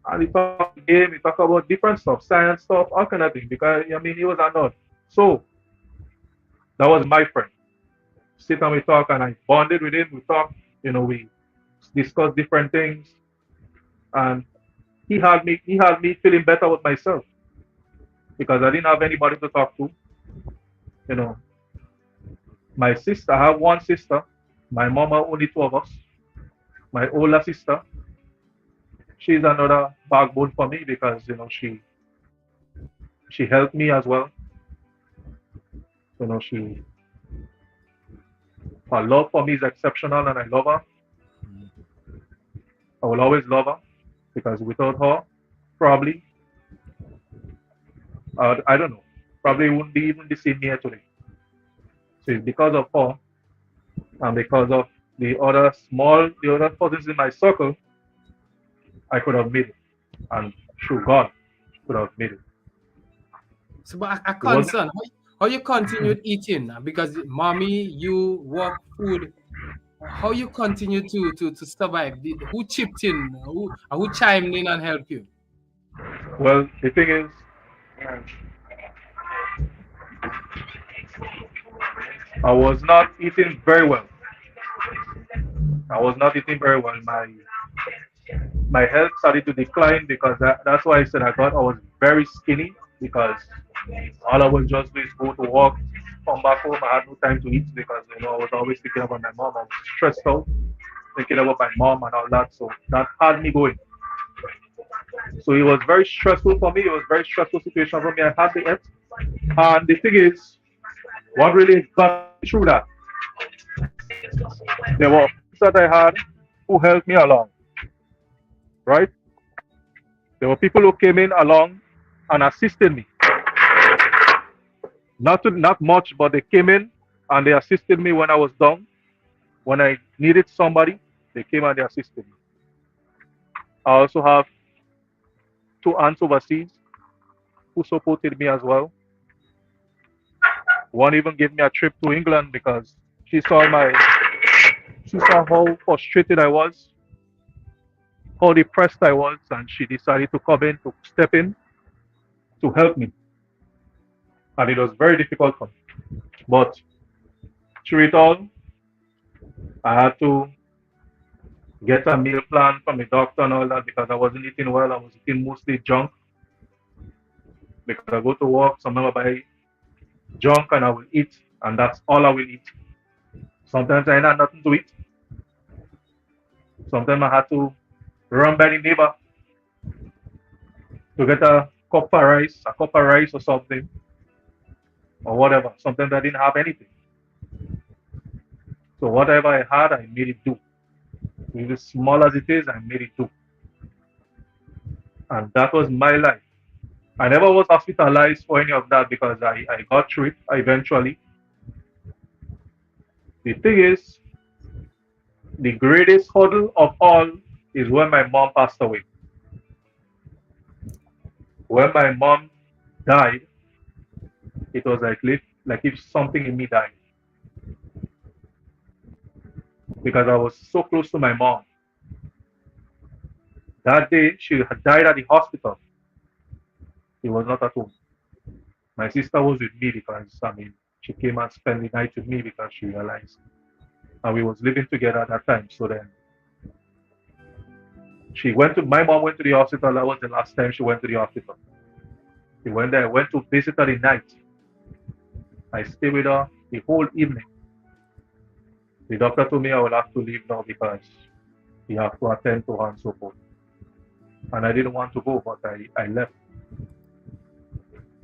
And he talk game, he talk about different stuff, science stuff, all kind of things. Because he was annoyed. So that was my friend. Sit and we talk, and I bonded with him. We talked, we discussed different things, and he had me feeling better with myself because I didn't have anybody to talk to. My sister, I have one sister. My mama, only two of us. My older sister, she's another backbone for me because she helped me as well. Her love for me is exceptional, and I love her. I will always love her because without her, probably I don't know, probably wouldn't be even the same here today. So it's because of her and because of the other persons in my circle, I could have made it, and through God, could have made it. So, but a concern, how you continued eating? Because mommy, you work food. How you continue to survive? Who chipped in? Who chimed in and helped you? Well, the thing is, I was not eating very well. My health started to decline because that's why I said I was very skinny because all I would just do is go to work, come back home. I had no time to eat because I was always thinking about my mom. I was stressed out, thinking about my mom and all that. So that had me going. So it was very stressful for me. It was a very stressful situation for me. I had to eat. And the thing is, what really got me through that? There were friends that I had who helped me along. Right? There were people who came in along and assisted me. Not much, but they came in and they assisted me when I was down. When I needed somebody, they came and they assisted me. I also have 2 aunts overseas who supported me as well. One even gave me a trip to England because she saw how frustrated I was, how depressed I was, and she decided to step in to help me. And it was very difficult for me. But through it all, I had to get a meal plan from the doctor and all that because I wasn't eating well. I was eating mostly junk. Because I go to work, sometimes I buy junk and I will eat, and that's all I will eat. Sometimes I had nothing to eat. Sometimes I had to run by the neighbor to get a cup of rice or something, or whatever. Sometimes I didn't have anything. So whatever I had, I made it do. Even small as it is, I made it do. And that was my life. I never was hospitalized for any of that because I got through it eventually. The thing is, the greatest hurdle of all is when my mom passed away. When my mom died, it was like if something in me died. Because I was so close to my mom. That day, she had died at the hospital. She was not at home. My sister was with me because, she came and spent the night with me because she realized. And we was living together at that time. So then, my mom went to the hospital. That was the last time she went to the hospital. She went there. I went to visit her the night. I stayed with her the whole evening. The doctor told me I will have to leave now because he have to attend to her and so forth. And I didn't want to go, but I left.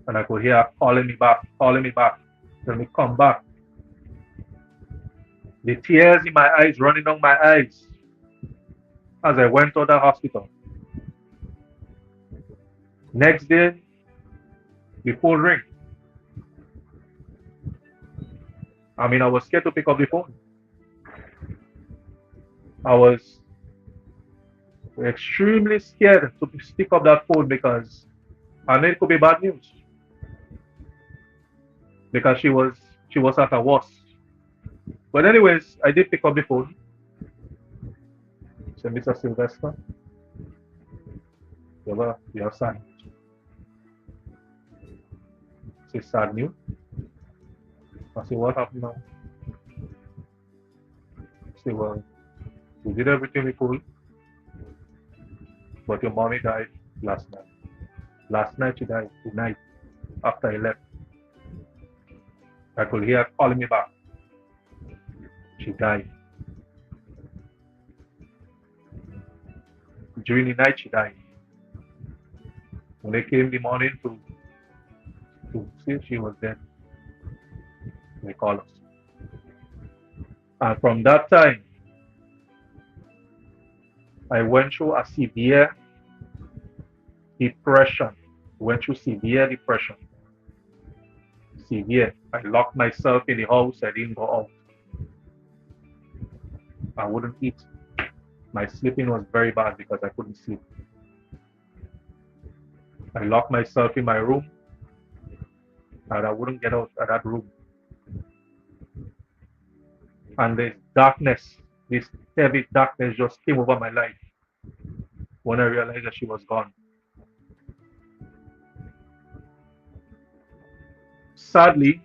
And I could hear her calling me back, telling me come back. The tears in my eyes running down my eyes as I went to the hospital. Next day, the phone ring. I mean, I was scared to pick up the phone. I was extremely scared to pick up that phone because I knew it could be bad news. Because she was at her worst. But anyways, I did pick up the phone. Said, Mr. Sylvester, you have sad news. Say sad news. I said, what happened now? Say, well, we did everything we could, but your mommy died last night. Last night she died, the night after I left. I could hear her calling me back. She died. During the night she died. When they came in the morning to see she was dead, they called us. And from that time, I went through a severe depression. Severe. I locked myself in the house. I didn't go out. I wouldn't eat. My sleeping was very bad because I couldn't sleep. I locked myself in my room and I wouldn't get out of that room. And this darkness, this heavy darkness just came over my life when I realized that she was gone. Sadly,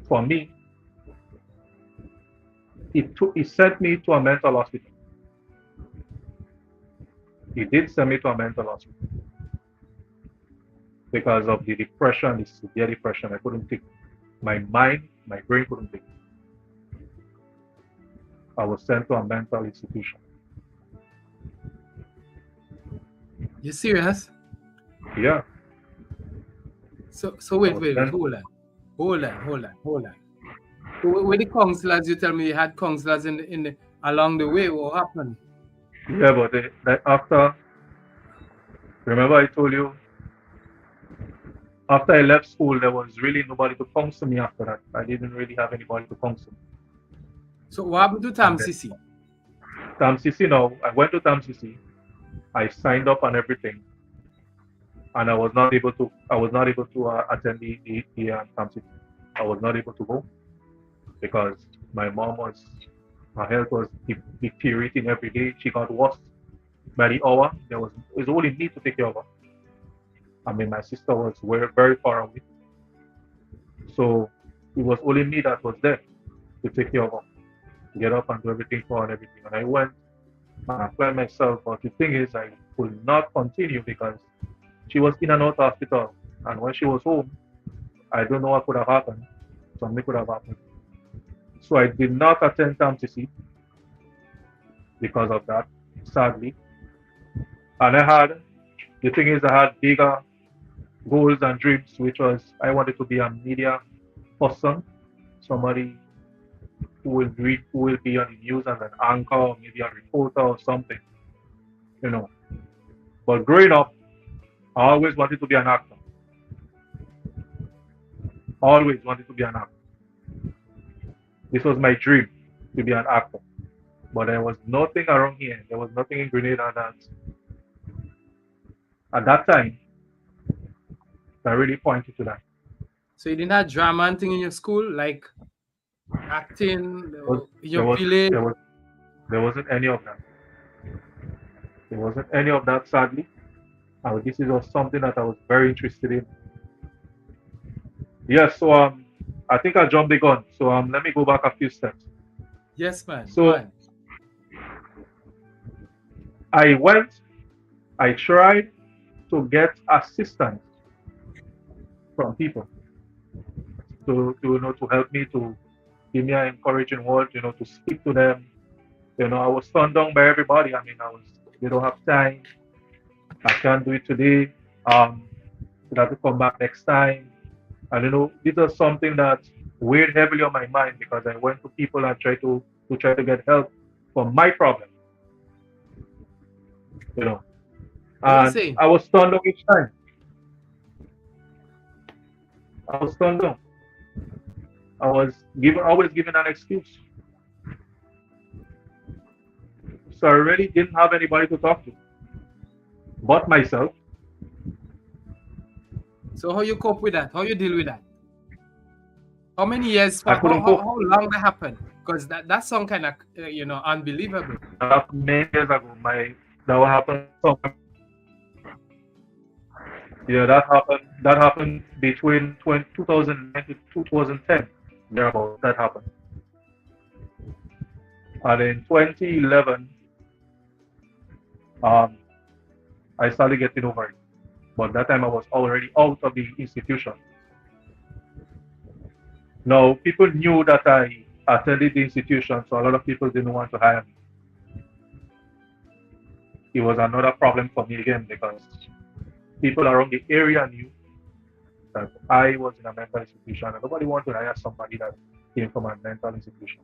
for me, he sent me to a mental hospital. He did send me to a mental hospital because of the depression, the severe depression. I couldn't think. My brain couldn't think. I was sent to a mental institution. You serious? Yeah. So wait, hold on. So with the counselors, you tell me you had counselors in the along the way. What happened? Yeah, but after, remember I told you, after I left school, there was really nobody to counsel me after that. I didn't really have anybody to counsel me. So what happened to TAMCC? TAMCC now, I went to TAMCC. I signed up on everything. And I was not able to attend the TAMCC. I was not able to go because my mom her health was deteriorating every day. She got worse by the hour. It was only me to take care of her. I mean, my sister was very far away. So it was only me that was there to take care of her, to get up and do everything for her and everything. And I went and applied myself. But the thing is, I could not continue because she was in and out of hospital. And when she was home, I don't know what could have happened. Something could have happened. So I did not attend TAMCC because of that, sadly. And I had bigger goals and dreams, which was I wanted to be a media person, somebody who will be on the news as an anchor or maybe a reporter or something, you know. But growing up, I always wanted to be an actor. Always wanted to be an actor. This was my dream, to be an actor. But there was nothing around here. There was nothing in Grenada at that time that really pointed to that. So you didn't have drama and thing in your school, like acting, your village? There wasn't any of that. There wasn't any of that, sadly. And this was something that I was very interested in. Yes, so I think I jumped the gun. So let me go back a few steps. Yes, man. So I tried to get assistance from people to help me, to give me an encouraging word, to speak to them. I was turned down by everybody. I mean, they don't have time. I can't do it today. You have to come back next time. And this is something that weighed heavily on my mind because I went to people and tried to try to get help for my problem. You know. What you And saying? I was turned down each time. I was turned down. I was always given an excuse. So I really didn't have anybody to talk to but myself. So how you cope with that? How you deal with that? How many years? I couldn't cope. How long that happened? Because that's some kind of unbelievable. Many years ago, that happened. Yeah, that happened between 2009 to 2010. Thereabouts, that happened. And in 2011, I started getting over it. But that time I was already out of the institution. Now, people knew that I attended the institution, so a lot of people didn't want to hire me. It was another problem for me again because people around the area knew that I was in a mental institution and nobody wanted to hire somebody that came from a mental institution.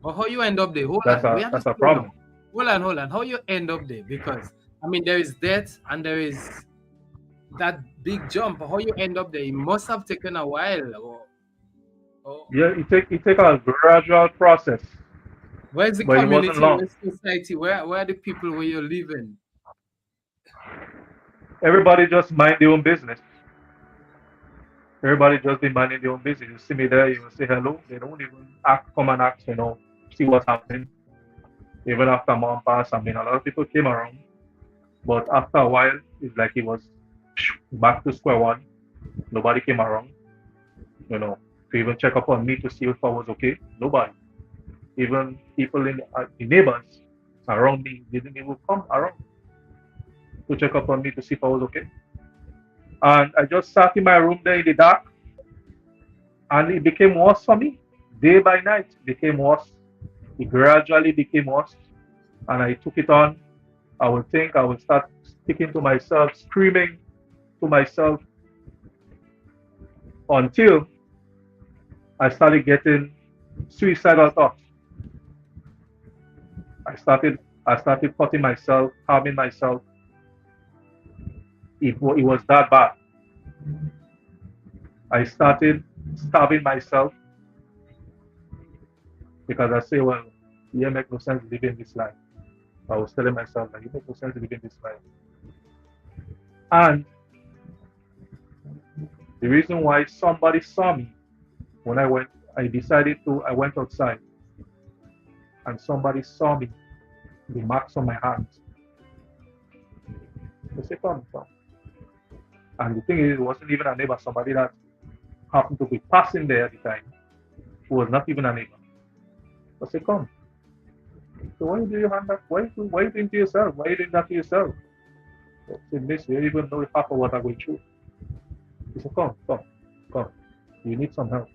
But how you end up there? That's a problem. Hold on. How you end up there? Because I mean, there is death and there is that big jump. How you end up there? It must have taken a while. Yeah, it take a gradual process. Where's the but it community, wasn't long. where's society? Where are the people where you're living? Everybody just mind their own business. Everybody just be minding their own business. You see me there, you will say hello. They don't even come and ask, see what's happening. Even after mom passed, a lot of people came around. But after a while, it's like it was back to square one. Nobody came around, to even check up on me to see if I was okay. Nobody. Even people the neighbors around me didn't even come around to check up on me to see if I was okay. And I just sat in my room there in the dark, and it became worse for me. Day by night, it became worse. It gradually became worse, and I took it on. I would start speaking to myself, screaming to myself, until I started getting suicidal thoughts. I started cutting myself, harming myself. It was that bad. I started starving myself because I say, well, it makes no sense living this life. I was telling myself that it makes no sense living this life. And the reason why somebody saw me when I went outside, and somebody saw me, the marks on my hands. They said, come. And the thing is, it wasn't even a neighbor, somebody that happened to be passing there at the time, who was not even a neighbor. I said, come. So why do you hand that? Why are you doing to yourself? Why are you doing that to yourself? I said, miss, you don't even know half of what I'm going through. He said, come. You need some help.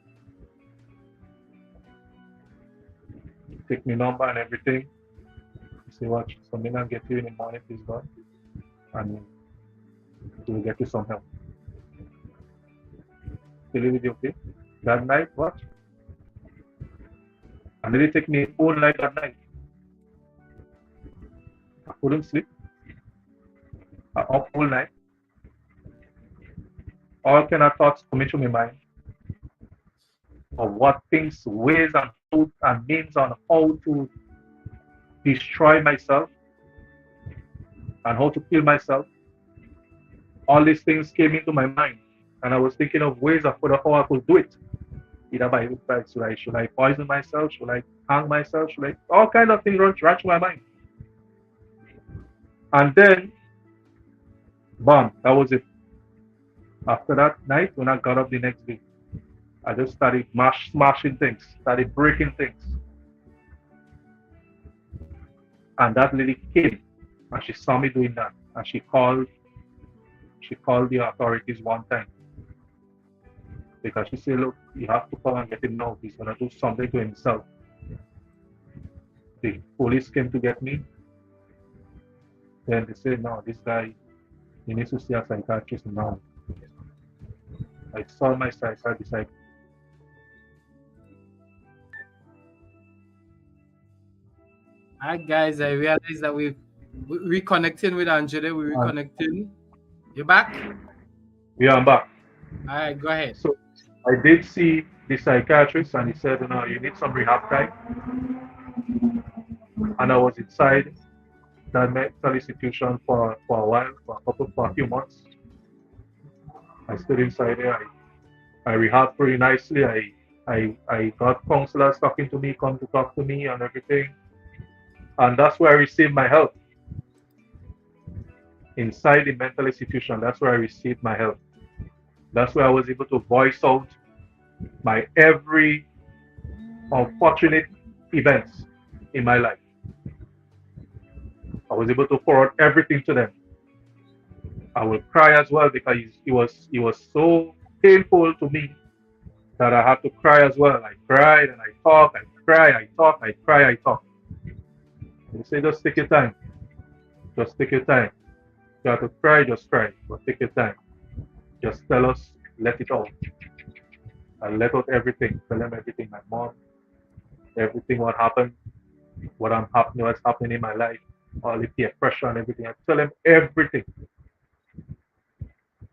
Take my number and everything. He said, watch, something I'll get you in the morning, please God. And we'll get you some help. Will it be okay? That night, what? And then it took me all night that night. I couldn't sleep. I up all night. All kind of thoughts coming to my mind of what things, ways and means on how to destroy myself and how to kill myself. All these things came into my mind, and I was thinking of ways of how I could do it. Either by should I poison myself? Should I hang myself? All kind of things run through my mind. And then, bam, that was it. After that night, when I got up the next day, I just started smashing things, started breaking things. And that lady came, and she saw me doing that, and she called the authorities one time. Because she said, look, you have to come and get him now. He's going to do something to himself. The police came to get me. Then they said, no, this guy, he needs to see a psychiatrist now. I saw my psychiatrist. All right, guys, I realize that we reconnecting with Angela. We're reconnecting. You back? Yeah, I'm back. All right, go ahead. So I did see the psychiatrist, and he said, you need some rehab time. And I was inside that mental institution for a while, for a few months. I stood inside there. I rehabbed pretty nicely. I got counselors talking to me, come to talk to me and everything. And that's where I received my help. Inside the mental institution, that's where I received my help. That's where I was able to voice out my every unfortunate events in my life. I was able to pour out everything to them. I would cry as well because it was so painful to me that I had to cry as well. I cried and I talked, I cry, I talk, I cry, I talk. They say just take your time. Just take your time. You have to cry, just cry, but take your time. Just tell us, let it out. I let out everything, tell them everything, my mom, everything what happened, what's happening in my life, all the peer pressure and everything. I tell them everything.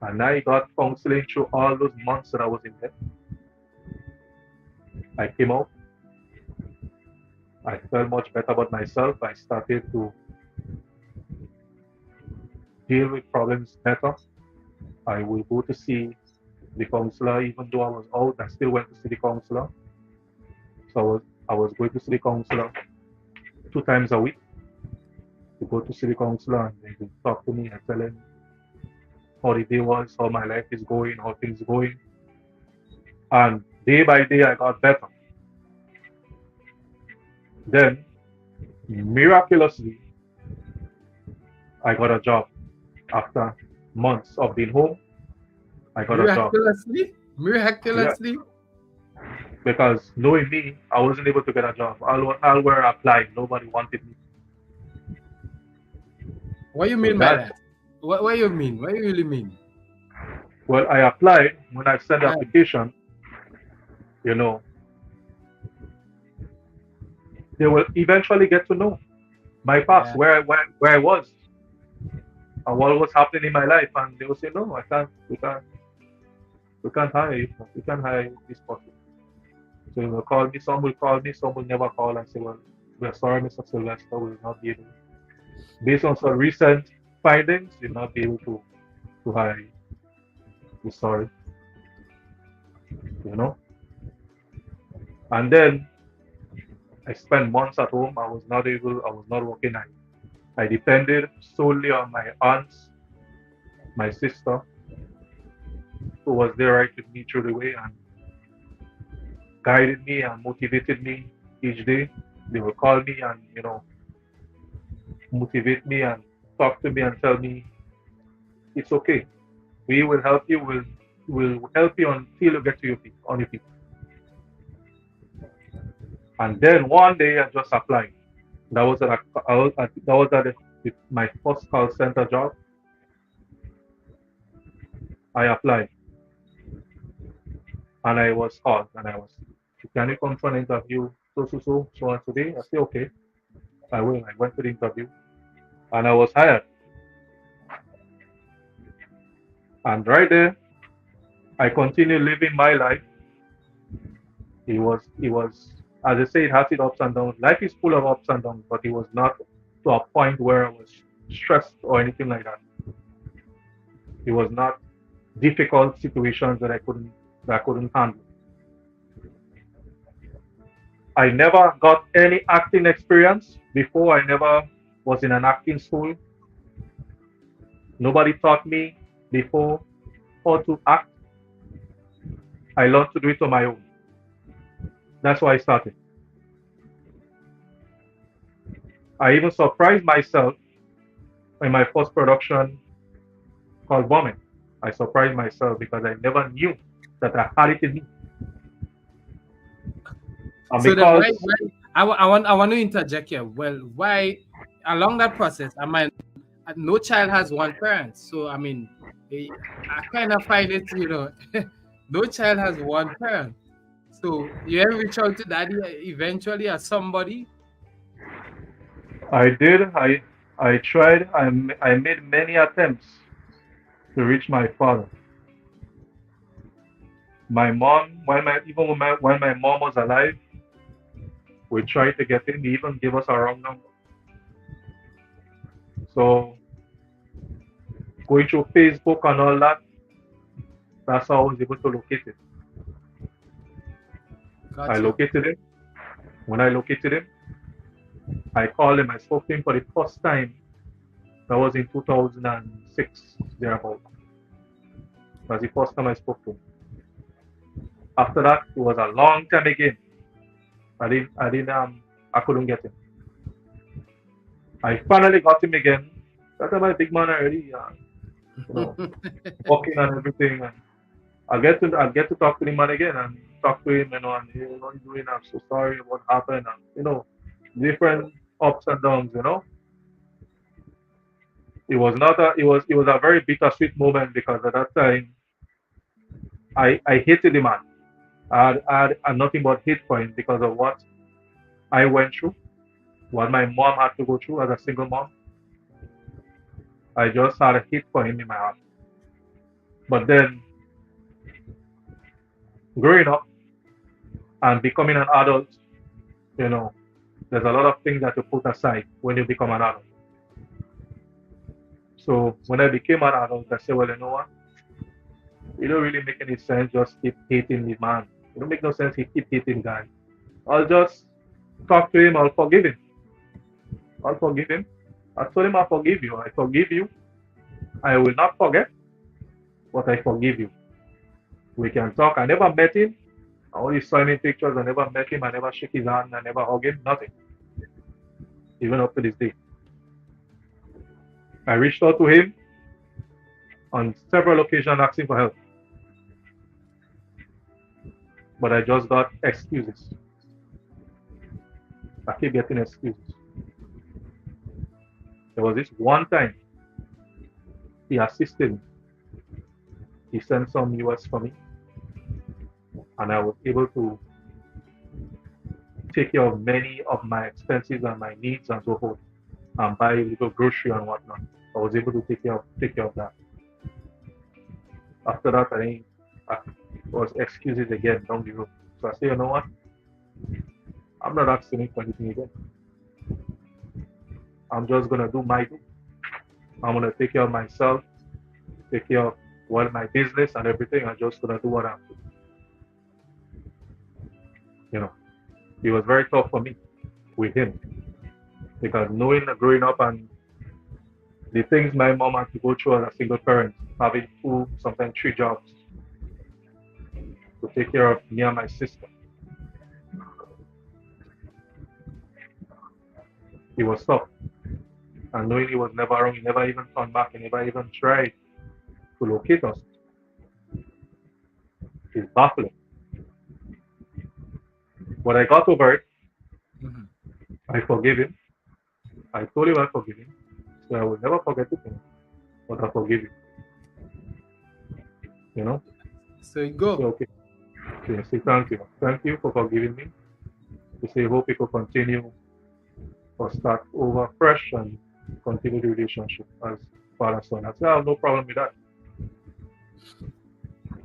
And I got counseling through all those months that I was in there. I came out. I felt much better about myself. I started to deal with problems better. I will go to see the counselor, even though I was out, I still went to see the counselor. So I was going to see the counselor 2 times a week. To go to see the counselor and they will talk to me and tell him how the day was, how my life is going, how things are going. And day by day I got better. Then, miraculously, I got a job. After months of being home, I got a job. Miraculously? Yeah. Because knowing me, I wasn't able to get a job. All were applying. Nobody wanted me. What do you mean by that? What do you mean? What do you really mean? Well, I applied. When I sent the application, they will eventually get to know my past, where I was, and what was happening in my life, and they will say, no, we can't hire you. We can't hire this person. So they will call me, some will never call and say, well, we're sorry, Mr. Sylvester, we will not be able, based on some recent findings, we'll not be able to hire you. We're sorry. And then I spent months at home. I was not working. I depended solely on my aunts, my sister, who was there right with me through the way and guided me and motivated me each day. They would call me and, motivate me and talk to me and tell me, it's okay. We will help you. We'll help you until you get to on your feet. And then one day I just applied. That was at my first call center job. I applied, and I was called, and I was, can you come for an interview? So on today. I said okay, I will. I went to the interview, and I was hired. And right there, I continued living my life. It was, as I say, it has its ups and downs. Life is full of ups and downs, but it was not to a point where I was stressed or anything like that. It was not difficult situations that I couldn't handle. I never got any acting experience before. I never was in an acting school. Nobody taught me before how to act. I learned to do it on my own. That's why I started. I even surprised myself in my first production called Vomit. I surprised myself because I never knew that I had it in me. And So because then I want to interject here. Well, why along that process? No child has one parent, so I kind of find it, no child has one parent. So you ever reach out to daddy eventually or somebody? I did. I tried. I made many attempts to reach my father. My mom, while my mom was alive, we tried to get him. He even gave us a wrong number. So going through Facebook and all that, that's how I was able to locate it. I Gotcha. located him. When I located him, I called him. I spoke to him for the first time. That was in 2006, thereabout. That was the first time I spoke to him. After that, it was a long time again. I couldn't get him. I finally got him again. That time my big man already, walking and everything. And I get to talk to the man again and talk to him, and what are you doing? I'm so sorry what happened, and different ups and downs, It was not a it was a very bittersweet moment because at that time I hated the man. I had nothing but hate for him because of what I went through, what my mom had to go through as a single mom. I just had a hate for him in my heart. But then growing up and becoming an adult, there's a lot of things that you put aside when you become an adult. So when I became an adult, I said, well, you know what? It don't really make any sense just keep hating the man. It don't make no sense he keep hating guy. I'll just talk to him, I'll forgive him. I told him I forgive you. I forgive you. I will not forget, but I forgive you. We can talk. I never met him. I only saw him in pictures. I never met him. I never shook his hand. I never hugged him. Nothing. Even up to this day. I reached out to him on several occasions asking for help. But I just got excuses. I keep getting excuses. There was this one time he assisted me. He sent some US for me. And I was able to take care of many of my expenses and my needs and so forth, and buy a little grocery and whatnot. I was able to take care of that. After that, I was excuses again down the road. So I say, you know what? I'm not asking him for anything again. I'm just gonna do my thing. I'm gonna take care of myself, take care of my business and everything. I'm just gonna do what I'm doing. It was very tough for me with him because growing up and the things my mom had to go through as a single parent, having 2, sometimes 3 jobs to take care of me and my sister. It was tough. And knowing he was never wrong, he never even turned back, he never even tried to locate us. It's baffling. But I got over it. Mhm. I forgave him. I told him I forgive him. So I will never forget it, but I forgive you. So you go. So, okay. So I say thank you. Thank you for forgiving me. I say hope it will continue or start over fresh and continue the relationship as father and son. I say I have no problem with that.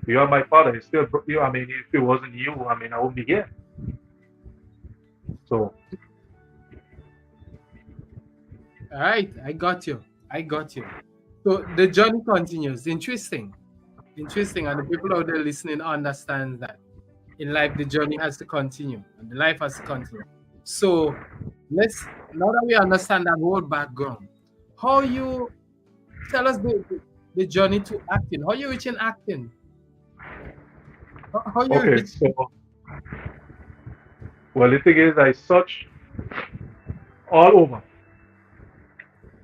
You are my father. If it wasn't you, I wouldn't be here. So. All right, I got you. So the journey continues. Interesting. And the people out there listening understand that in life the journey has to continue and the life has to continue. So now that we understand that whole background, how you tell us the journey to acting? How you reaching acting? How you Okay, reach? so well, the thing is, I searched all over.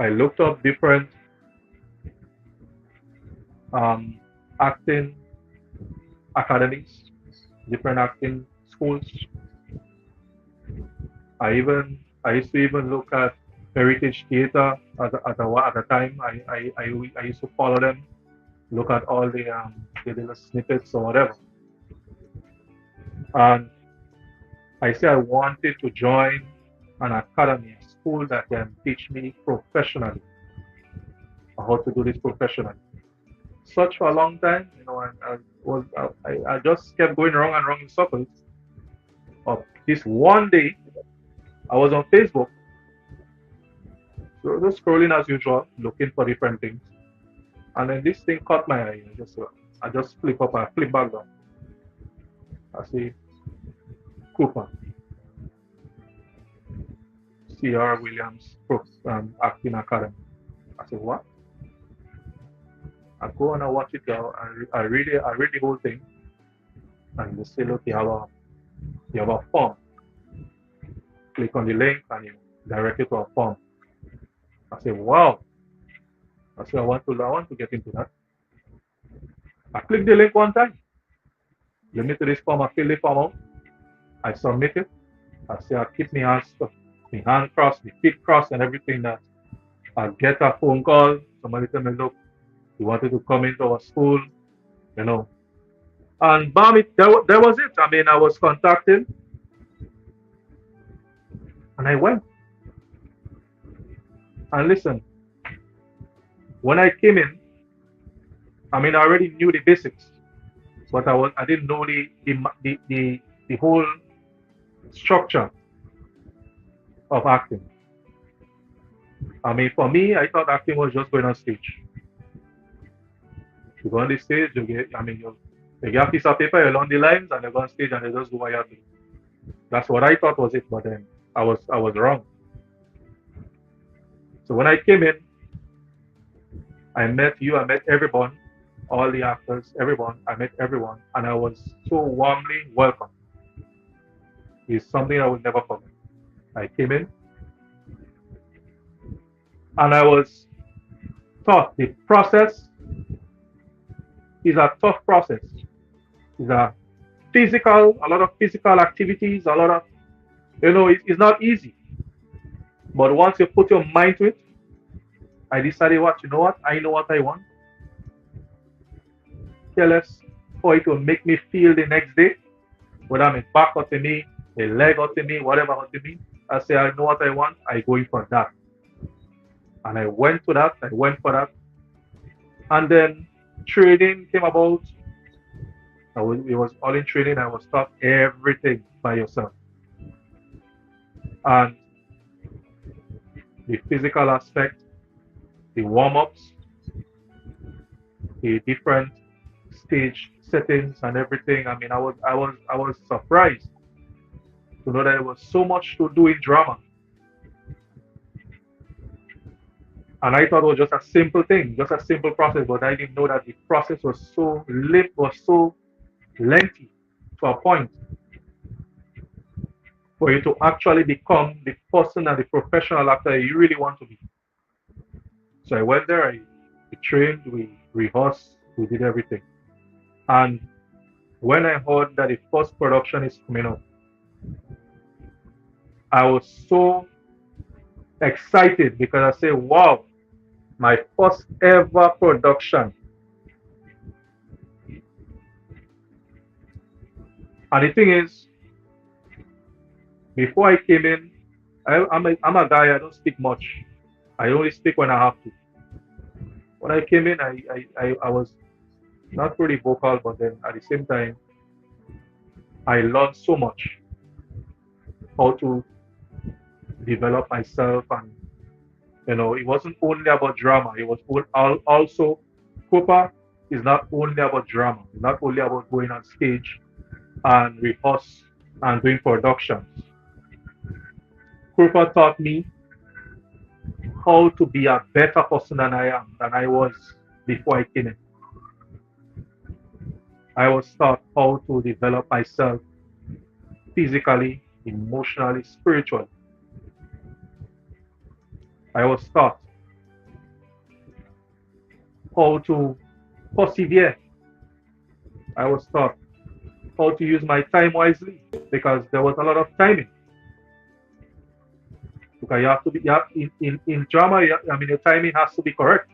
I looked up different acting academies, different acting schools. I used to even look at Heritage Theater at the time. I used to follow them, look at all the little snippets or whatever. And I said I wanted to join an academy, school that can teach me professionally how to do this professionally. Searched for a long time, and I just kept going wrong and wrong in circles. This one day, I was on Facebook, so just scrolling as usual, looking for different things, and then this thing caught my eye. I just flip back down. I see Cooper, C.R. Williams Acting Academy. I said, what? I go and I watch it out. I read the whole thing, and they say, look, you have a form. Click on the link and you direct it to a form. I say, wow. I say, I want to get into that. I click the link one time. Lead me to this form. I fill the form out. I submit it. I say, I keep my hand crossed, my feet crossed, and everything. That I get a phone call. Somebody tell me, look, you wanted to come into our school, And bam, there was it. I mean, I was contacted, and I went. And listen, when I came in, I mean, I already knew the basics, but I didn't know the whole structure of acting. I mean, for me, I thought acting was just going on stage. You go on the stage, you get a piece of paper along the lines, and they go on stage and they just do what you have to do. That's what I thought was it, but then I was wrong. So when I came in, I met you, I met everyone, all the actors, everyone. I met everyone, and I was so warmly welcomed. It's something I will never forget. I came in, and I was taught the process is a tough process. It's a lot of physical activities, a lot of, it's not easy. But once you put your mind to it, I decided I know what I want. Careless how it will make me feel the next day, whether my back hurting me, a leg hurting me, whatever hurting me. I say, I know what I want, I go in for that. And I went for that. And then training came about. It was all in training. I was taught everything by yourself. And the physical aspect, the warm-ups, the different stage settings and everything. I mean, I was surprised to know that there was so much to do in drama. And I thought it was just a simple thing, just a simple process, but I didn't know that the process was so lengthy to a point for you to actually become the person and the professional actor you really want to be. So I went there, I trained, we rehearsed, we did everything. And when I heard that the first production is coming up, I was so excited because I said, wow, my first ever production. And the thing is, before I came in, I'm a guy, I don't speak much. I only speak when I have to. When I came in, I was not really vocal, but then at the same time, I learned so much how to develop myself. And it wasn't only about drama, it was also Cooper is not only about drama, it's not only about going on stage and rehearse and doing productions. Cooper taught me how to be a better person than I was before I came in. I was taught how to develop myself physically, emotionally, spiritually. I was taught how to persevere. I was taught how to use my time wisely because there was a lot of timing. Because you have to be, in drama, your timing has to be correct.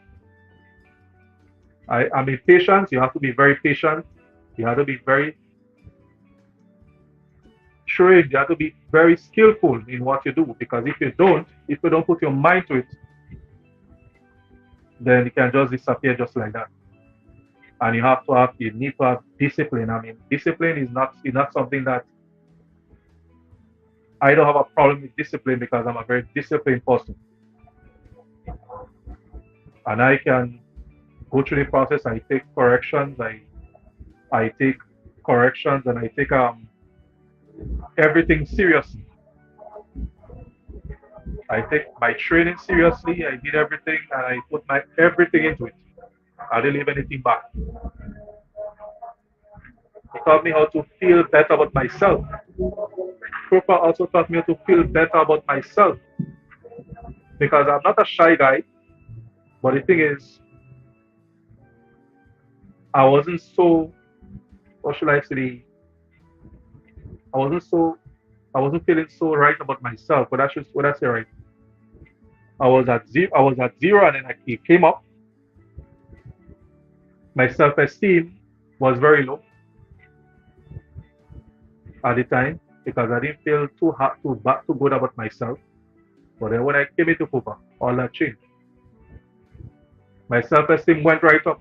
I mean, patience, you have to be very patient. You have to be very trained. You have to be very skillful in what you do, because if you don't put your mind to it, then it can just disappear just like that. And you need to have discipline. I mean, discipline is not something that I don't have a problem with discipline, because I'm a very disciplined person. And I can go through the process. I take corrections. I take corrections, and I take everything seriously. I take my training seriously. I did everything, and I put my everything into it. I didn't leave anything back. It taught me how to feel better about myself. Proper also taught me how to feel better about myself, because I'm not a shy guy. But the thing is, I wasn't so, what should I say? I wasn't feeling so right about myself. But that's just what I say, right? I was at zero, and then it came up. My self-esteem was very low at the time, because I didn't feel too good about myself. But then when I came into Cooper, all that changed. My self-esteem went right up.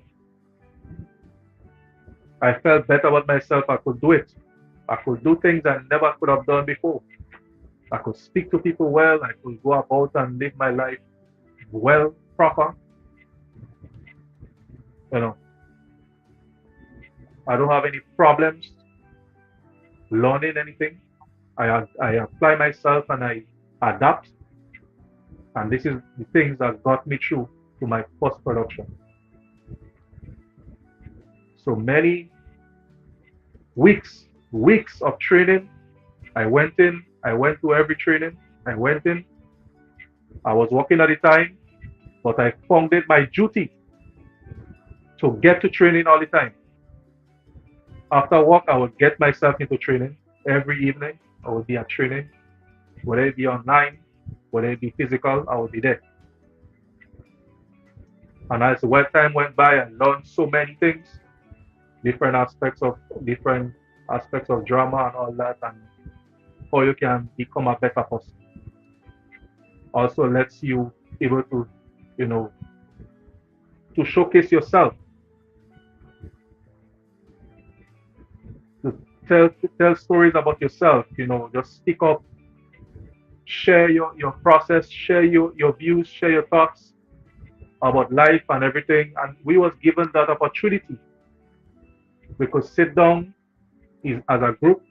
I felt better about myself. I could do it. I could do things I never could have done before. I could speak to people well. I could go about and live my life well, proper. You know, I don't have any problems learning anything. I apply myself and I adapt. And this is the things that got me through to my post-production. So many weeks of training. I went to every training. I was working at the time, but I found it my duty to get to training all the time. After work, I would get myself into training every evening. I would be at training, whether it be online, whether it be physical, I would be there. And as the time went by, I learned so many things, different aspects of drama and all that, and how you can become a better person. Also lets you able to, to showcase yourself, to tell stories about yourself. Just speak up, share your process, share your views, share your thoughts about life and everything. And we was given that opportunity. We could sit down as a group,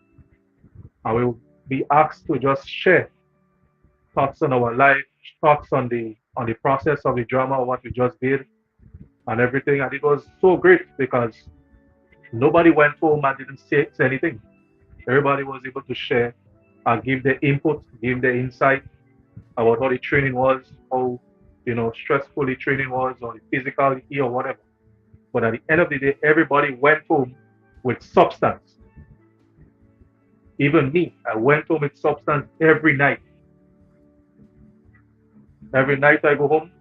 and we will be asked to just share thoughts on our life, thoughts on the process of the drama, what we just did, and everything. And it was so great, because nobody went home and didn't say anything. Everybody was able to share and give their input, give their insight about how the training was, how stressful the training was, or the physicality or whatever. But at the end of the day, everybody went home with substance. Even me, I went home with substance every night. Every night I go home,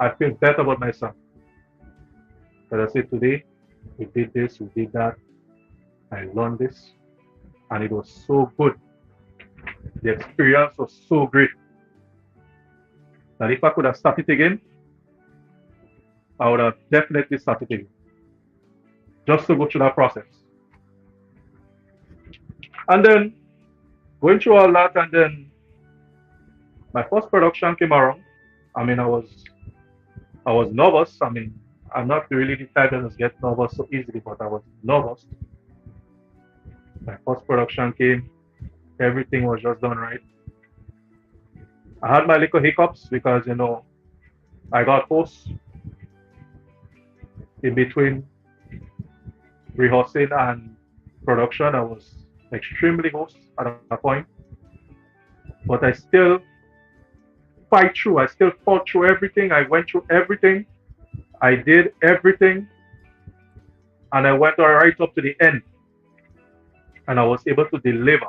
I feel better about myself. Because I say, today, we did this, we did that, I learned this, and it was so good. The experience was so great that if I could have started again, I would have definitely started again, just to go through that process. And then going through all that, and then my first production came around. I mean, I was nervous. I mean, I'm not really the type that just get nervous so easily, but I was nervous. My first production came, everything was just done right. I had my little hiccups because, I got hoarse in between rehearsing and production. I was extremely hoarse at a point, but I still fight through. I still fought through everything. I went through everything. I did everything, and I went right up to the end, and I was able to deliver,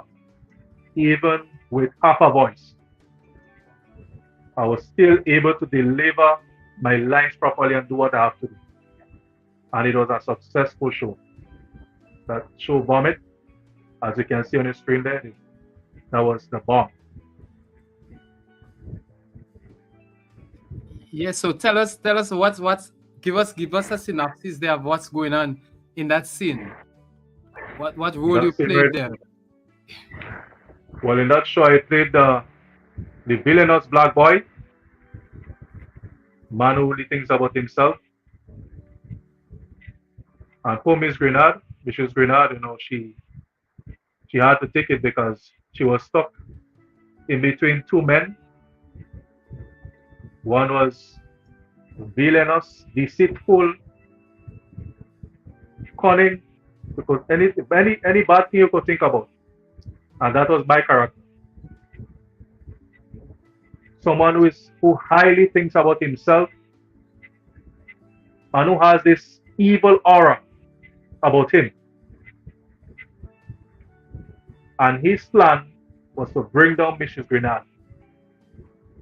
even with half a voice. I was still able to deliver my lines properly and do what I have to do. And it was a successful show. That show, Vomit, as you can see on the screen there, That was the bomb. Yeah, so tell us what's give us a synopsis there of what's going on in that scene. What role you That scene played right. there? Well, in that show, I played the villainous black boy, man who only thinks about himself. And poor Miss Grenade, Mrs. Grenade, she had to take it because she was stuck in between two men. One was villainous, deceitful, cunning, because any bad thing you could think about. And that was my character. Someone who highly thinks about himself and who has this evil aura about him. And his plan was to bring down Mrs. Grenade.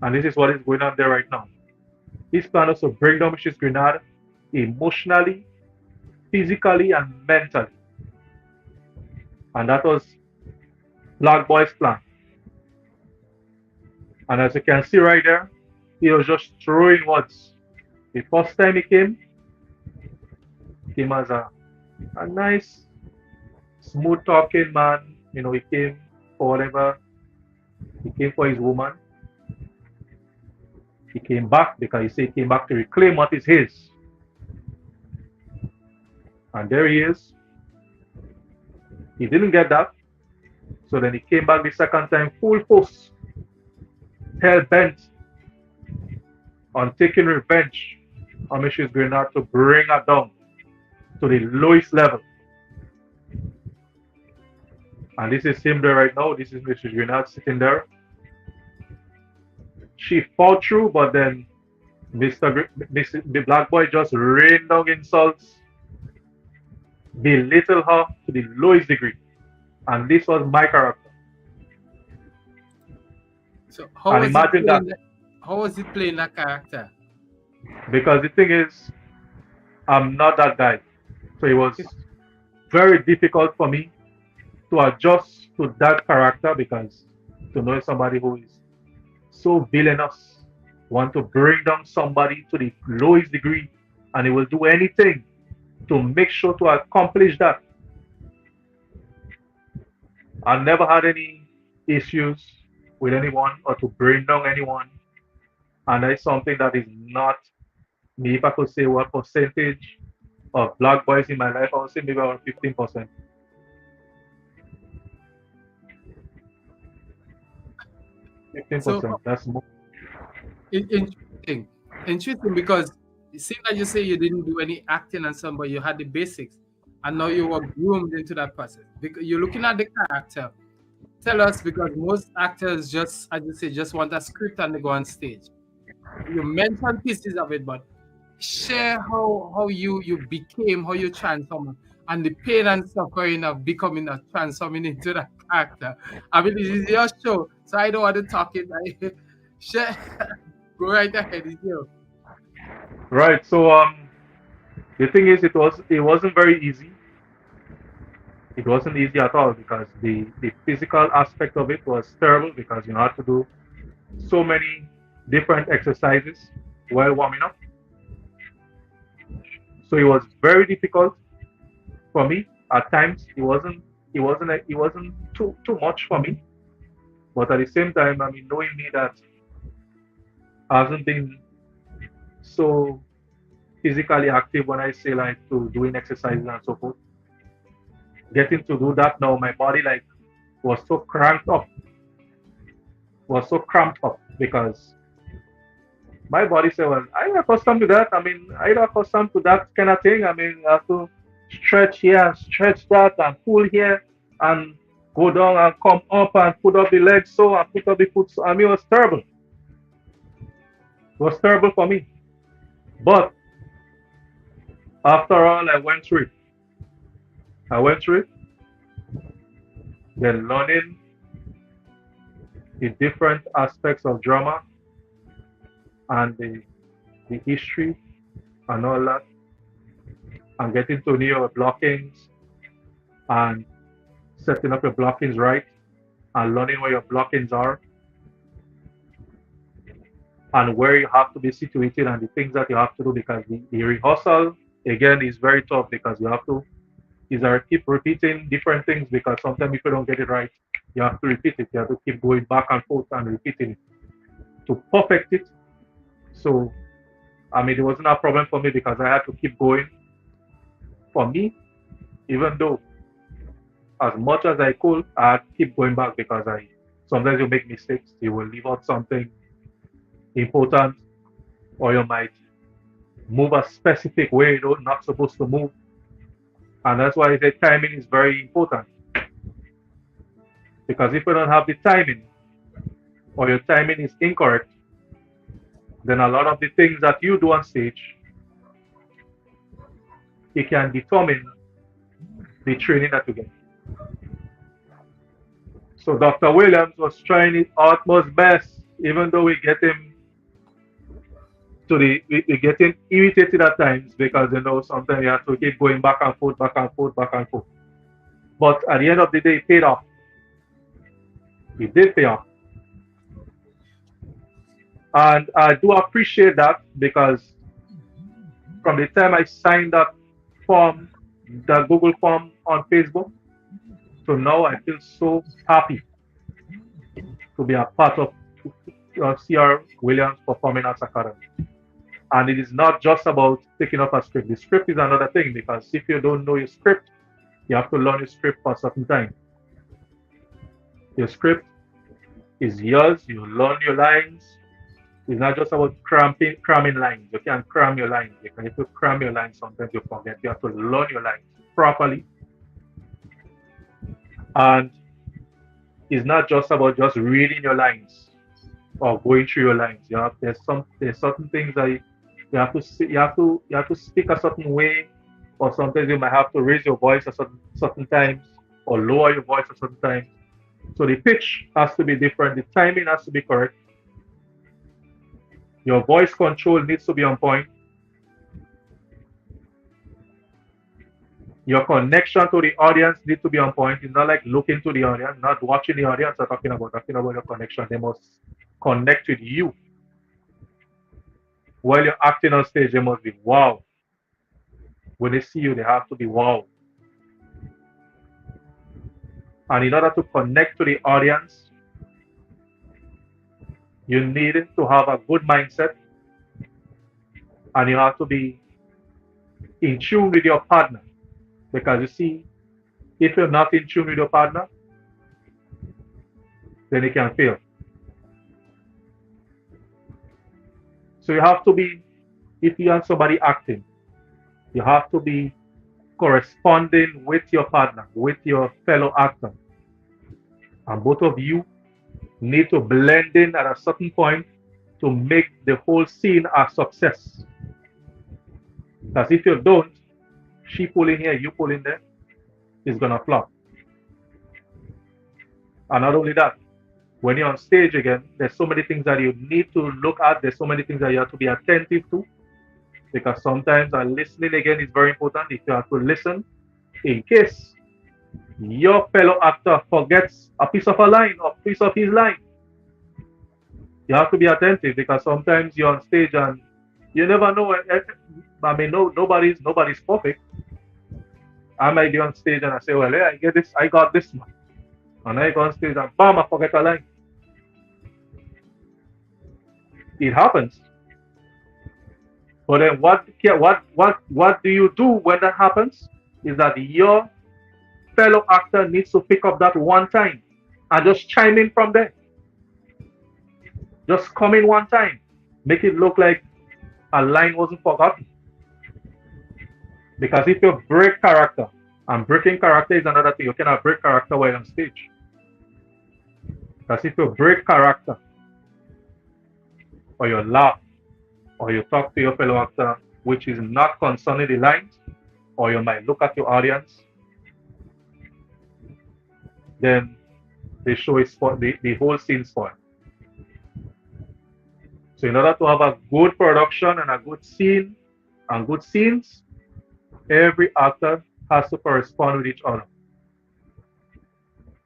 And this is what is going on there right now. His plan was to bring down Mrs. Grenade emotionally, physically, and mentally. And that was Black Boy's plan. And as you can see right there, he was just throwing words. The first time he came as a nice, smooth talking man. He came for whatever. He came for his woman. He came back because he said he came back to reclaim what is his. And there he is. He didn't get that. So then he came back the second time full force, hell bent on taking revenge on Mrs. Grenade to bring her down to the lowest level. And this is him there right now. This is Mrs. Grenade sitting there. She fought through, but then the black boy just rained down insults, belittled her to the lowest degree. And this was my character. So And imagine that. How was he playing that character? Because the thing is, I'm not that guy. So it was very difficult for me to adjust to that character, because to know somebody who is so villainous, want to bring down somebody to the lowest degree, and he will do anything to make sure to accomplish that. I never had any issues with anyone or to bring down anyone. And that's something that is not me. If I could say what percentage of black boys in my life, I would say maybe around 15%. So That's more. interesting because it seems like you say you didn't do any acting and something, but you had the basics, and now you were groomed into that process. Because you're looking at the character. Tell us, because most actors just, as you say, just want a script and they go on stage. You mentioned pieces of it, but share how you became, how you transformed, and the pain and suffering of becoming a transforming into that character. I mean, this is your show, so I don't want to talk it. Share, go right ahead, it's you. Right. So the thing is, it wasn't very easy. It wasn't easy at all, because the physical aspect of it was terrible, because you had to do so many different exercises while warming up. So it was very difficult for me at times. It wasn't too much for me, but at the same time, I mean, knowing me that I hasn't been so physically active when I say like to doing exercises and so forth. Getting to do that now, my body like was so cramped up, because my body said, well, I'm accustomed to that. I mean, I'm accustomed to that kind of thing. I mean, I have to stretch here, stretch that, and pull here, and go down and come up and put up the legs so, and put up the foot so. I mean, it was terrible. It was terrible for me. But after all, I went through it. Then learning the different aspects of drama and the history and all that, and getting to know your blockings and setting up your blockings right, and learning where your blockings are and where you have to be situated and the things that you have to do, because the rehearsal again is very tough because you have to keep repeating different things, because sometimes if you don't get it right, you have to repeat it. You have to keep going back and forth and repeating it to perfect it. So I mean, it wasn't a problem for me because I had to keep going. For me, even though as much as I could, I had to keep going back because sometimes you make mistakes, you will leave out something important, or you might move a specific way you're not supposed to move. And that's why I say timing is very important. Because if you don't have the timing, or your timing is incorrect, then a lot of the things that you do on stage, it can determine the training that you get. So Dr. Williams was trying his utmost best, even though we get him we get him irritated at times because sometimes you have to keep going back and forth, back and forth, back and forth. But at the end of the day, it paid off. It did pay off. And I do appreciate that because from the time I signed that form, the Google form on Facebook, so now I feel so happy to be a part of C.R. Williams Performing Arts Academy. And it is not just about picking up a script. The script is another thing, because if you don't know your script, you have to learn your script for a certain time. Your script is yours. You learn your lines. It's not just about cramming lines. You can't cram your lines. If you cram your lines, sometimes you forget. You have to learn your lines properly. And it's not just about just reading your lines or going through your lines. There's certain things that you have to speak a certain way, or sometimes you might have to raise your voice at certain times or lower your voice at certain times. So the pitch has to be different. The timing has to be correct. Your voice control needs to be on point. Your connection to the audience needs to be on point. It's not like looking to the audience, not watching the audience or talking about your connection. They must connect with you. While you're acting on stage, they must be wow. When they see you, they have to be wow. And in order to connect to the audience, you need to have a good mindset, and you have to be in tune with your partner. Because you see, if you're not in tune with your partner, then it can fail. So you have to be, if you have somebody acting, you have to be corresponding with your partner, with your fellow actor. And both of you need to blend in at a certain point to make the whole scene a success. Because if you don't, she pull in here, you pull in there, it's gonna flop. And not only that, when you're on stage again, there's so many things that you need to look at, there's so many things that you have to be attentive to, because sometimes listening again is very important. If you have to listen, in case your fellow actor forgets a piece of a line or piece of his line, you have to be attentive, because sometimes you're on stage and you never know. I mean, nobody's perfect. I might be on stage and I say, well, yeah, I got this one. And I go on stage and bam, I forget a line. It happens. But then what do you do when that happens? Is that your fellow actor needs to pick up that one time and just chime in from there. Just come in one time. Make it look like a line wasn't forgotten. Because if you break character, and breaking character is another thing, you cannot break character while on stage. Because if you break character, or you laugh, or you talk to your fellow actor, which is not concerning the lines, or you might look at your audience, then the show is spoiled, the whole scene is spoiled. So in order to have a good production and a good scene and good scenes, every actor has to correspond with each other.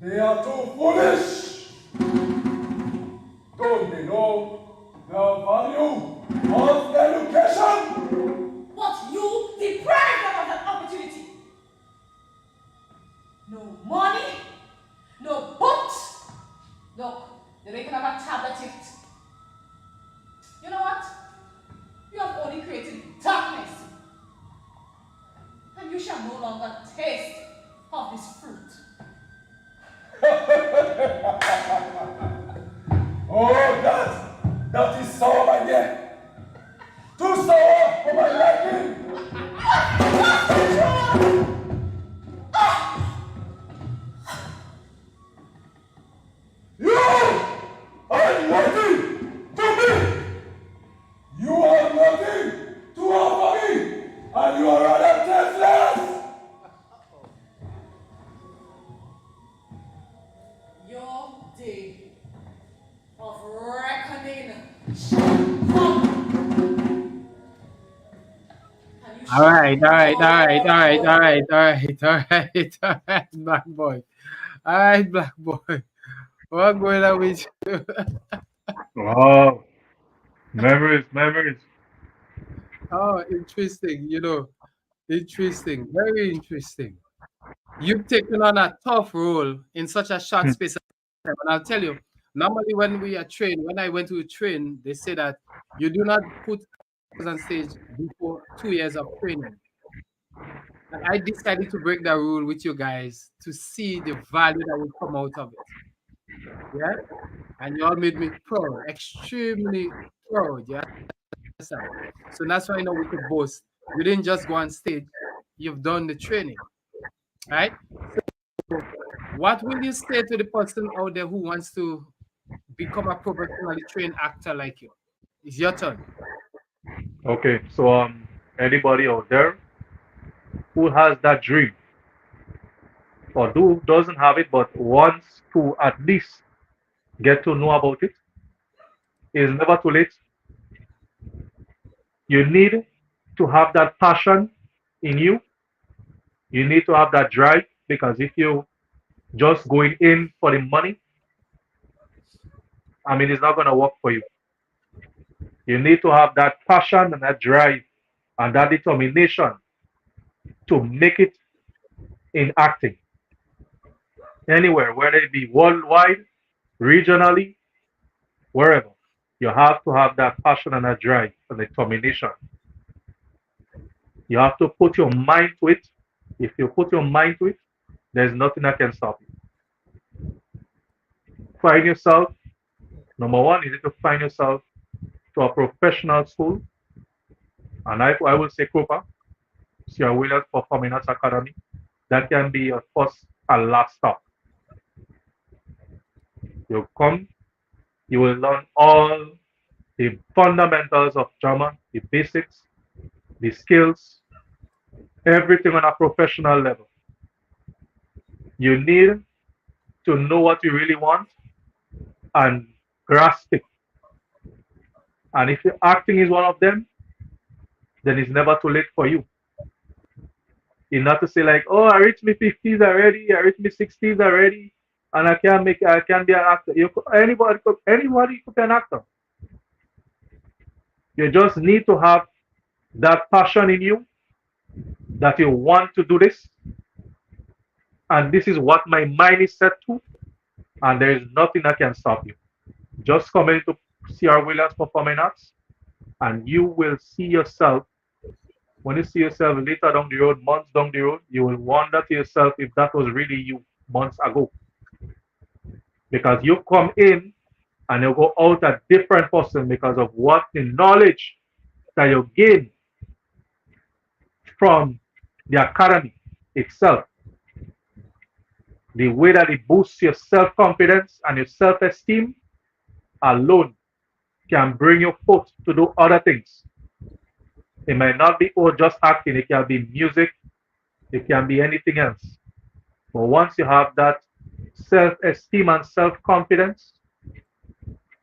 They are too foolish. Don't they know the value of education? But you deprived them of that opportunity. No money, no books. Look, they don't even have a tablet yet. You know what? You have only created darkness. And you shall no longer taste of this fruit. Oh, that is sour, my dear. Too sour for my liking. You are nothing to me. You are nothing to offer me, and you are rather tasteless. Your day of reckoning shall come. And you All shall right, all right, all right, all right, know all right, all right, all right, all right, black boy. All right, black boy. What going on with you? Wow. Memories, memories. Oh, interesting. Interesting. Very interesting. You've taken on a tough role in such a short space of time. And I'll tell you, normally when we are trained, when I went to train, they say that you do not put on stage before 2 years of training. And I decided to break the rule with you guys to see the value that will come out of it. Yeah. And you all made me proud, extremely proud. Yeah. Sir. So that's why now we could boast. You didn't just go on stage, you've done the training. Right? So what will you say to the person out there who wants to become a professionally trained actor like you? It's your turn. Okay, so anybody out there who has that dream or who doesn't have it but wants to at least get to know about it, it's never too late. You need to have that passion in you. You need to have that drive because if you just going in for the money, I mean, it's not going to work for you. You need to have that passion and that drive and that determination to make it in acting anywhere, whether it be worldwide, regionally, wherever. You have to have that passion and that drive and determination. You have to put your mind to it. If you put your mind to it, there's nothing that can stop you. Find yourself. Number one, you need to find yourself to a professional school. And I will say COPA, Sierra Williams Performing Arts Academy. That can be your first and last stop. You come, you will learn all the fundamentals of drama, the basics, the skills, everything on a professional level. You need to know what you really want and grasp it. And if acting is one of them, then it's never too late for you. It's not to say like, oh, I reached my 50s already, I reached my 60s already, and I can't be an actor. Anybody could be an actor. You just need to have that passion in you that you want to do this. And this is what my mind is set to, and there is nothing that can stop you. Just come into Sierra Williams Performing Arts, and you will see yourself. When you see yourself later down the road, months down the road, you will wonder to yourself if that was really you months ago. Because you come in and you go out a different person because of what the knowledge that you gain from the academy itself. The way that it boosts your self-confidence and your self-esteem alone can bring you forth to do other things. It might not be just acting, it can be music, it can be anything else. But once you have that self-esteem and self-confidence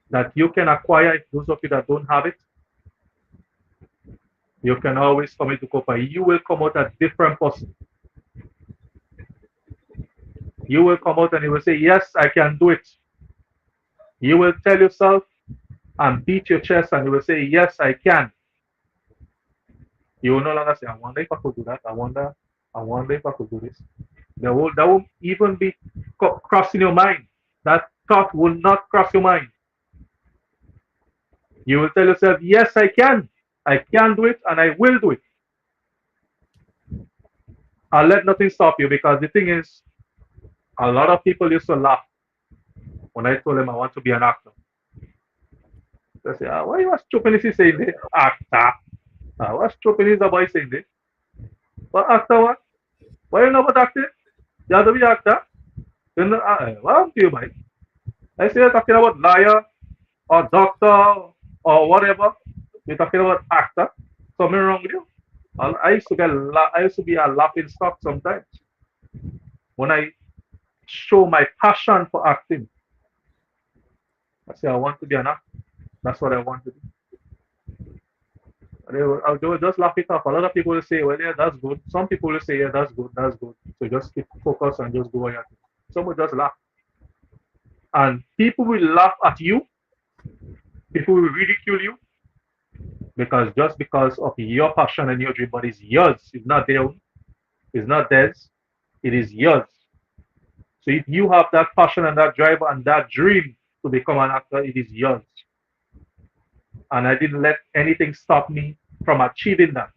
that you can acquire, those of you that don't have it, you can always come into COPA. You will come out a different person. You will come out and you will say, yes, I can do it. You will tell yourself and beat your chest and you will say, yes, I can. You will no longer say, I wonder if I could do that. I wonder if I could do this. That will even be crossing your mind. That thought will not cross your mind. You will tell yourself, yes, I can. I can do it and I will do it. I'll let nothing stop you, because the thing is, a lot of people used to laugh when I told them I want to be an actor. They say, why you are stupid is he saying this? Actor. What stupid is the boy saying this? What actor what? Why you know about acting? You have to be an actor. You know, what happened to you, boy? I say you're talking about lawyer or doctor or whatever. You're talking about actor. Something wrong with you? I used to be a laughing stock sometimes when I show my passion for acting. I say I want to be an actor. That's what I want to do. They will just laugh it off. A lot of people will say, well, yeah, that's good. Some people will say, yeah, that's good, that's good. So just keep focused and just go ahead. Some will just laugh. And people will laugh at you. People will ridicule you. Just because of your passion and your dream, but it's yours. It's not their own. It's not theirs. It is yours. So if you have that passion and that drive and that dream to become an actor, it is yours. And I didn't let anything stop me from achieving that.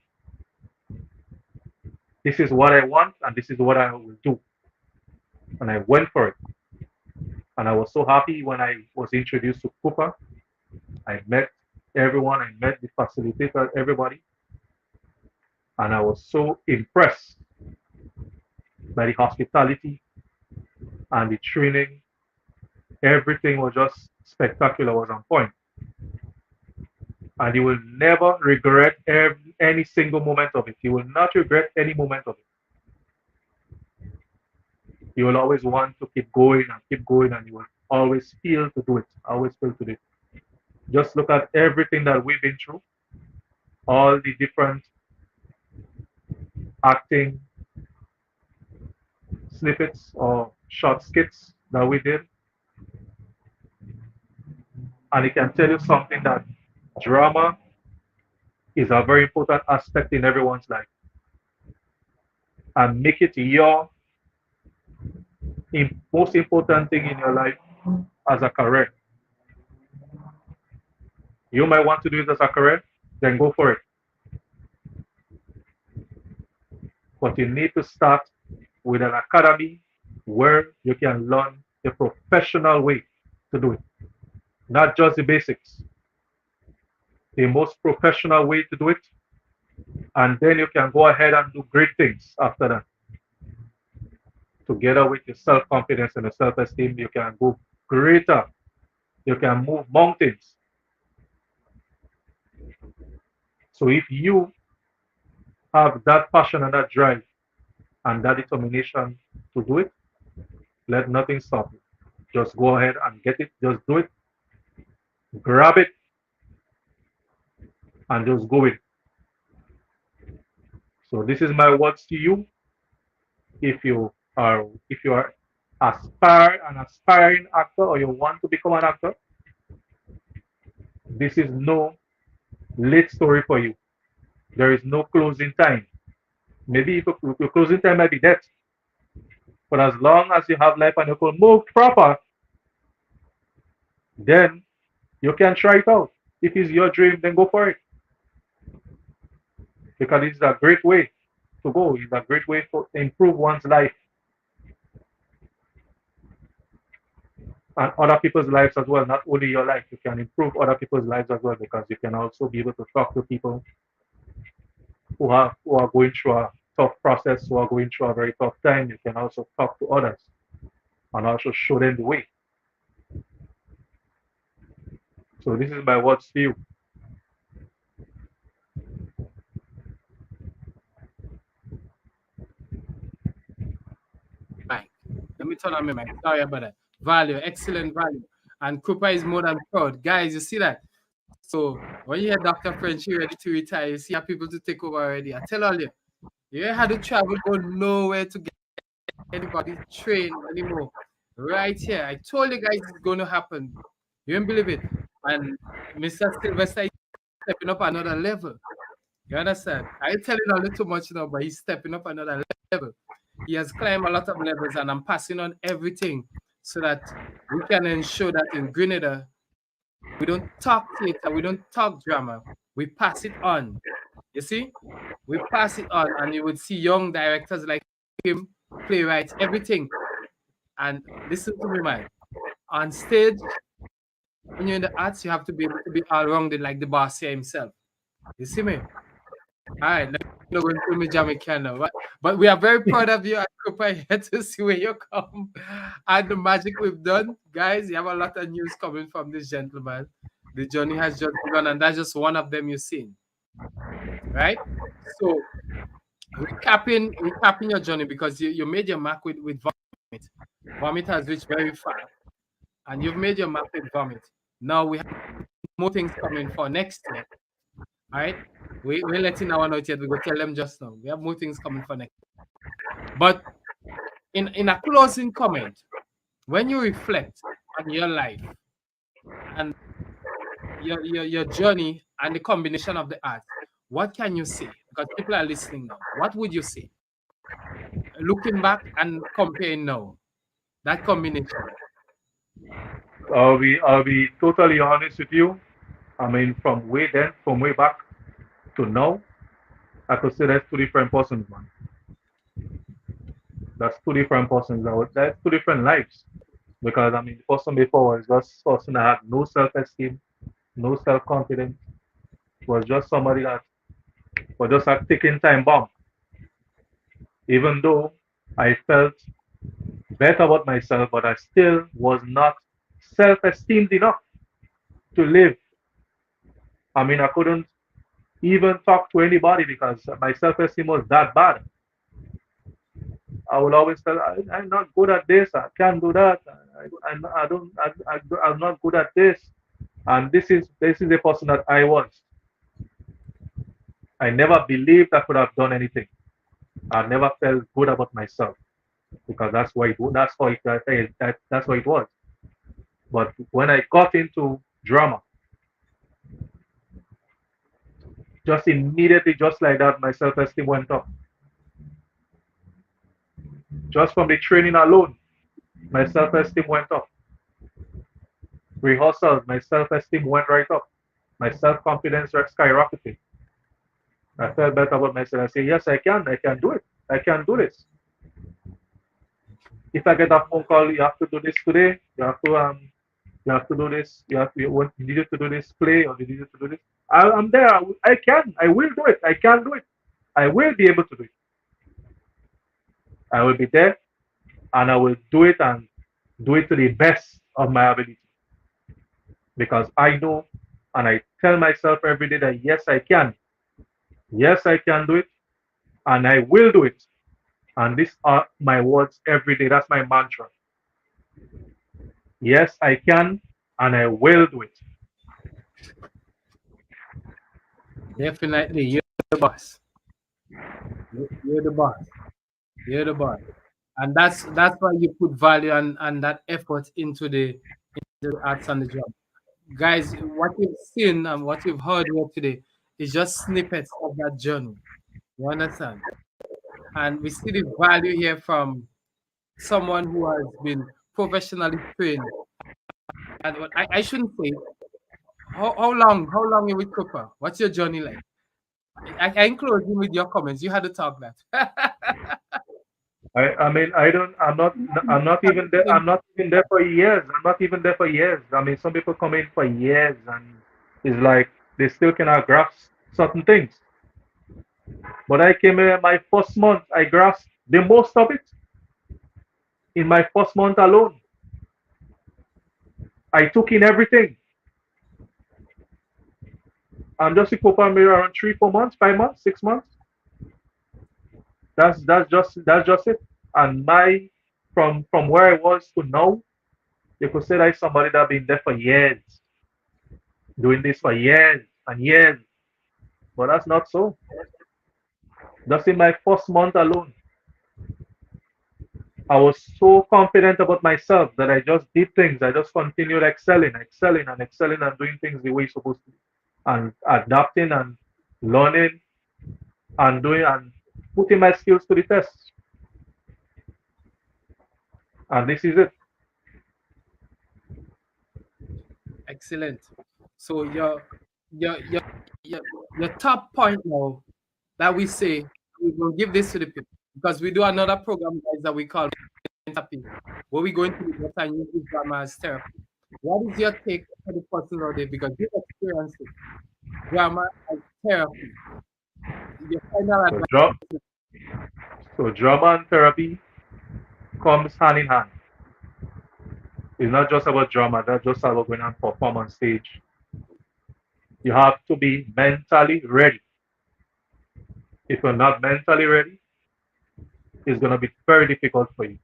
This is what I want and this is what I will do. And I went for it. And I was so happy when I was introduced to Cooper. I met everyone, I met the facilitator, everybody. And I was so impressed by the hospitality and the training. Everything was just spectacular, was on point. And you will never regret any single moment of it. You will not regret any moment of it. You will always want to keep going, and you will always feel to do it. Always feel to do it. Just look at everything that we've been through, all the different acting snippets or short skits that we did. And it can tell you something, that drama is a very important aspect in everyone's life. And make it your most important thing in your life as a career. You might want to do it as a career, then go for it. But you need to start with an academy where you can learn the professional way to do it, not just the basics. The most professional way to do it, and then you can go ahead and do great things after that. Together with your self-confidence and your self-esteem, you can go greater. You can move mountains. So if you have that passion and that drive and that determination to do it, let nothing stop you. Just go ahead and get it. Just do it. Grab it and just go with it. So this is my words to you. If you are an aspiring actor, or you want to become an actor, this is no late story for you. There is no closing time. Maybe your closing time might be death, but as long as you have life and you can move proper, then you can try it out. If it's your dream, then go for it. Because it's a great way to go. It's a great way to improve one's life and other people's lives as well. Not only your life, you can improve other people's lives as well, because you can also be able to talk to people who are going through a tough process, who are going through a very tough time. You can also talk to others and also show them the way. So this is my words to you. Right. Let me turn on my mic. Sorry about that. Value, excellent value. And Cooper is more than proud. Guys, you see that? So when you hear Dr. Frenchy ready to retire, you see how people to take over already. I tell all you, you had to travel, go nowhere to get anybody train anymore. Right here, I told you guys it's going to happen. You won't believe it. And Mr. Sylvester is stepping up another level. You understand? I tell you a little much now, but he's stepping up another level. He has climbed a lot of levels, and I'm passing on everything so that we can ensure that in Grenada, we don't talk theater, we don't talk drama, we pass it on. You see? We pass it on, and you would see young directors like him, playwrights, everything. And listen to me, man. On stage, when you're in the arts, you have to be able to be all rounded like the boss here himself. You see me? All right, let's go into me Jamaican now. But we are very proud of you at Cooper here to see where you come and the magic we've done. Guys, you have a lot of news coming from this gentleman. The journey has just begun, and that's just one of them you've seen. Right? So recapping your journey, because you made your mark with Vomit. Vomit has reached very far. And you've made your mark with Vomit. Now we have more things coming for next year. All right? We're letting our know yet. We go tell them just now. We have more things coming for next year. But in a closing comment, when you reflect on your life and your journey and the combination of the arts, what can you say? Because people are listening now. What would you say? Looking back and comparing now, that combination. I'll be totally honest with you. I mean, from way back to now, I could say that's two different persons, man. That's two different persons. That's two different lives. Because I mean, the person before was just a person that had no self-esteem, no self-confidence. Was just somebody that was just a ticking time bomb. Even though I felt better about myself, but I still was not self-esteemed enough to live. I mean, I couldn't even talk to anybody because my self-esteem was that bad. I would always tell, I'm not good at this. I can't do that. I'm not good at this. And this is the person that I was. I never believed I could have done anything. I never felt good about myself because that's how it was. But when I got into drama, just immediately, just like that, my self-esteem went up. Just from the training alone, my self-esteem went up. Rehearsals, my self-esteem went right up. My self-confidence skyrocketed. I felt better about myself. I say, yes, I can do it. I can do this. If I get a phone call, you have to do this today. You have to do this. You need to do this play, or you need to do this. I'm there. I can. I will do it. I can do it. I will be able to do it. I will be there, and I will do it and do it to the best of my ability. Because I know, and I tell myself every day that yes, I can. Yes, I can do it, and I will do it. And these are my words every day. That's my mantra. Yes, I can, and I will do it. Definitely, you're the boss. You're the boss. You're the boss. And that's why you put value and that effort into the arts and the job. Guys, what you've seen and what you've heard here today is just snippets of that journey. You understand? And we see the value here from someone who has been professionally trained. And I shouldn't say, how long are you with Cooper? What's your journey like? I enclose you with your comments. You had to talk that. I mean, I'm not even there for years. I'm not even there for years. I mean, some people come in for years and it's like they still cannot grasp certain things. But I came here my first month, I grasped the most of it. In my first month alone, I took in everything. I'm just in Copa maybe around 3, 4 months, 5 months, 6 months. That's just it. And from where I was to now, you could say that I'm somebody that been there for years, doing this for years and years. But that's not so. Just in my first month alone. I was so confident about myself that I just did things. I just continued excelling, and doing things the way you're supposed to, and adapting and learning and doing and putting my skills to the test. And this is it. Excellent. So your your your top point now that we say we will give this to the people because we do another program guys that we call therapy, where we go into the depth and use drama as therapy. What is your take for the person out there? Because you experience it, drama as therapy. Your final So, advice. drama and therapy comes hand in hand. It's not just about drama, that's just about going and perform on stage. You have to be mentally ready. If you're not mentally ready, it's going to be very difficult for you.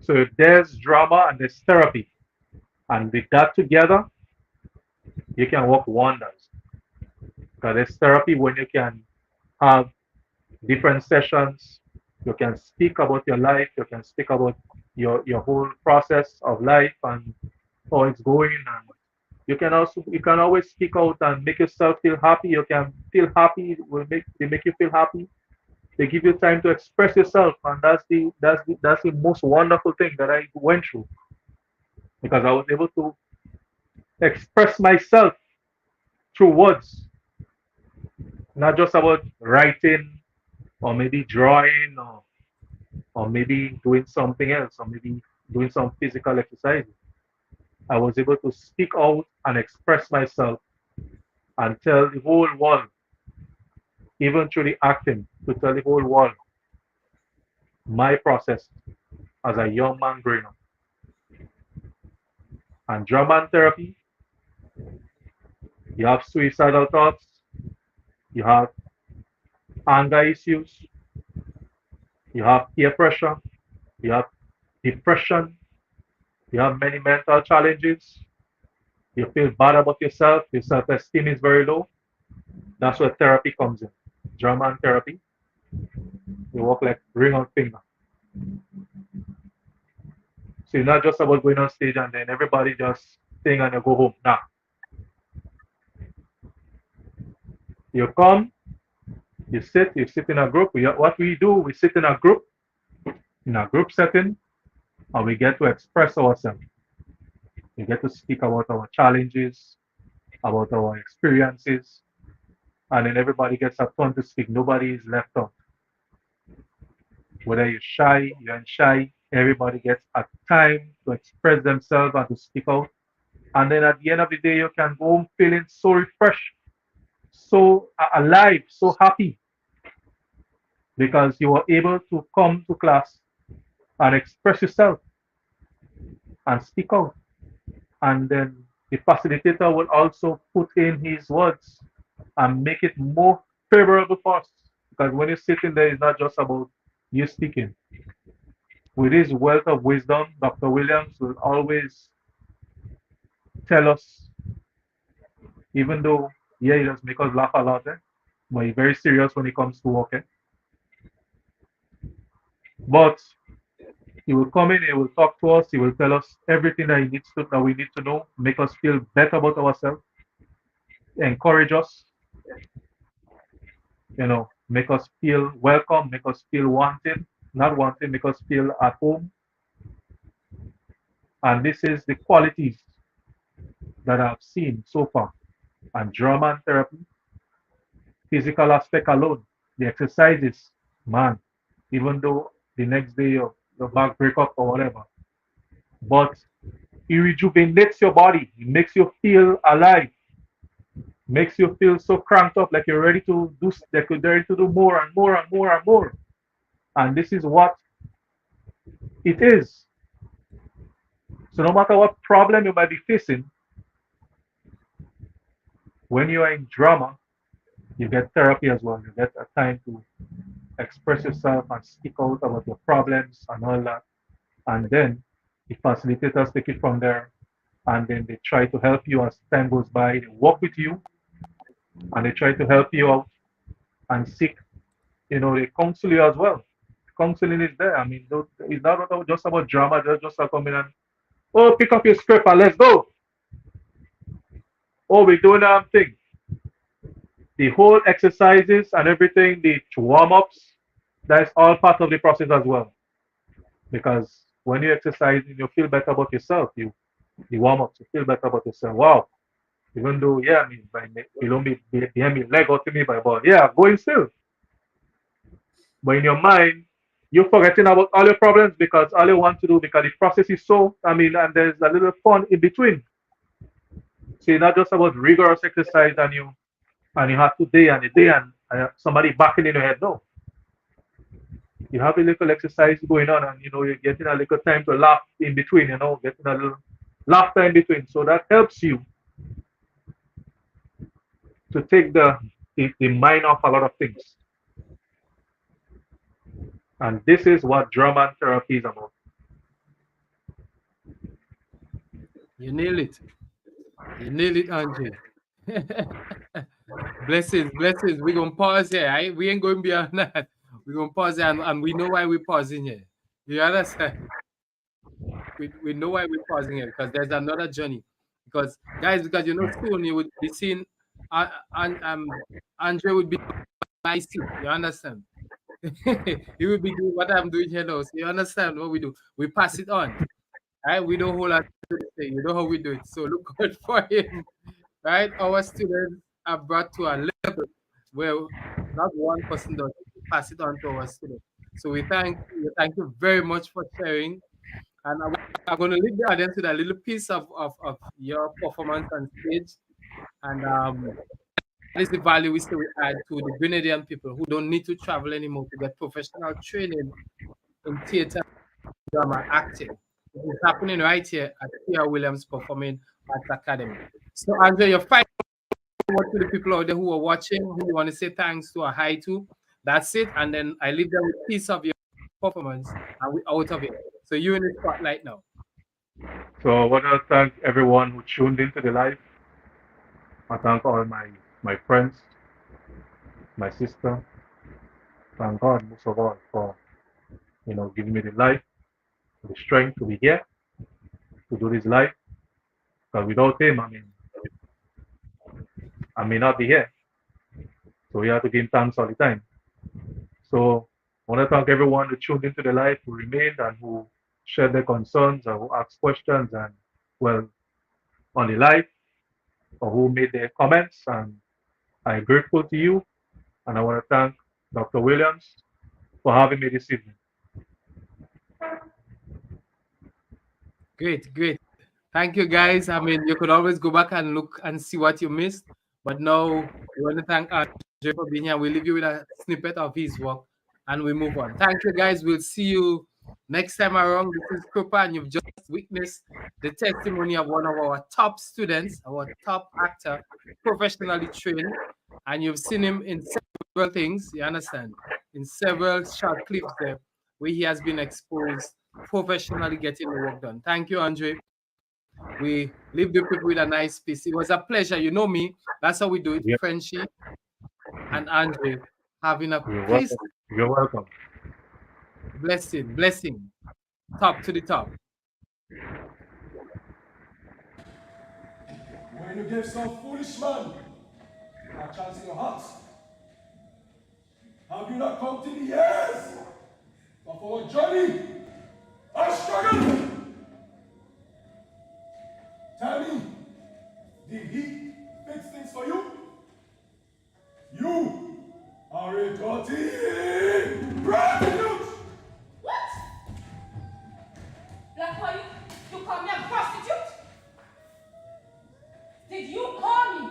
So if there's drama and there's therapy, and with that together, you can work wonders. Because there's therapy when you can have different sessions, you can speak about your life, you can speak about your whole process of life and how it's going, and you can always speak out and make yourself feel happy. You can feel happy, they make you feel happy. They give you time to express yourself, and that's the most wonderful thing that I went through, because I was able to express myself through words, not just about writing or maybe drawing or maybe doing something else or maybe doing some physical exercise. I was able to speak out and express myself and tell the whole world, even through the acting, to tell the whole world my process as a young man growing up. And drama and therapy, you have suicidal thoughts, you have anger issues, you have peer pressure, you have depression, you have many mental challenges, you feel bad about yourself, your self-esteem is very low. That's where therapy comes in. Drama and therapy, you work like ring on finger. So it's not just about going on stage and then everybody just sing and you go home. Nah. You come, you sit in a group. What we do, we sit in a group setting, and we get to express ourselves. We get to speak about our challenges, about our experiences, and then everybody gets a turn to speak. Nobody is left out. Whether you're shy, you're unshy, everybody gets a time to express themselves and to speak out. And then at the end of the day, you can go home feeling so refreshed, so alive, so happy, because you were able to come to class and express yourself and speak out. And then the facilitator will also put in his words and make it more favorable for us. Because when you're sitting there, it's not just about you speaking. With his wealth of wisdom, Dr. Williams will always tell us, even though, yeah, he does make us laugh a lot, but he's very serious when it comes to work. But he will come in, he will talk to us, he will tell us everything that we need to know, make us feel better about ourselves, encourage us, make us feel welcome, make us feel wanted, not wanted, make us feel at home. And this is the qualities that I've seen so far. And drama and therapy, physical aspect alone, the exercises, man, even though the next day your back break up or whatever, but it rejuvenates your body, it makes you feel alive, makes you feel so cranked up, like you're ready to do, like you're ready to do more and more and more and more. And this is what it is. So no matter what problem you might be facing, when you are in drama, you get therapy as well. You get a time to express yourself and speak out about your problems and all that. And then the facilitators take it from there, and then they try to help you as time goes by. They work with you and they try to help you out and seek, they counsel you as well. counseling is there. I mean, it's not just about drama, just come in and, oh, pick up your script and let's go. Oh, we're doing our thing. The whole exercises and everything, the warm-ups, that's all part of the process as well. Because when you exercise, you feel better about yourself. You warm up, you feel better about yourself. Wow. Even though, yeah, I mean, below me, behind me, leg out to me by ball. Yeah, going still. But in your mind, you're forgetting about all your problems because all you want to do, because the process is so, I mean, and there's a little fun in between. So it's not just about rigorous exercise and you have to day and a day and somebody backing in your head. No. You have a little exercise going on and you're getting a little time to laugh in between, getting a little laughter in between. So that helps you to take the mind off a lot of things. And this is what drama therapy is about. You nail it. You nail it, Andre. Blessings. We're going to pause here, right? We ain't going beyond that. We're going to pause here, and we know why we're pausing here. You understand? We know why we're pausing here, because there's another journey. Because, guys, soon you would be seeing, Andre would be my seat. You understand? He will be doing what I'm doing here now. So you understand what we do? We pass it on. Right? We don't hold on to the thing. You know how we do it. So look out for him. Right? Our students are brought to a level where not one person does pass it on to our students. So we thank you very much for sharing. And I'm going to leave the audience with a little piece of your performance on stage. And that is the value we still add to the Grenadian people who don't need to travel anymore to get professional training in theater, drama, acting. It's happening right here at T.R. Williams Performing Arts Academy. So, Andre, your final word to the people out there who are watching, who you want to say thanks to or hi to. That's it. And then I leave them with a piece of your performance and we're out of it. So, you're in the spotlight now. So, I want to thank everyone who tuned into the live. I thank all my friends, my sister. Thank God most of all for giving me the life, the strength to be here, to do this live. Because without him, I may not be here. So we have to give thanks all the time. So I want to thank everyone who tuned into the live, who remained and who shared their concerns or who asked questions and on the live, or who made their comments. And I'm grateful to you. And I want to thank Dr. Williams for having me this evening. Great. Thank you, guys. I mean, you could always go back and look and see what you missed. But now, we want to thank Andre for being here. We'll leave you with a snippet of his work and we move on. Thank you, guys. We'll see you next time around. This is Krupa, and you've just witnessed the testimony of one of our top students, our top actor, professionally trained. And you've seen him in several things, you understand, in several short clips there, where he has been exposed professionally getting the work done. Thank you, Andre. We leave the people with a nice piece. It was a pleasure. You know me. That's how we do it. Yep. Friendship and Andre having a piece. You're welcome. Blessing. Top to the top. When you give some foolish man a chance in your heart, have you not come to the years of our journey and struggle? Tell me, did he fix things for you? You are a dirty prostitute! What? Black boy, you call me a prostitute? Did you call me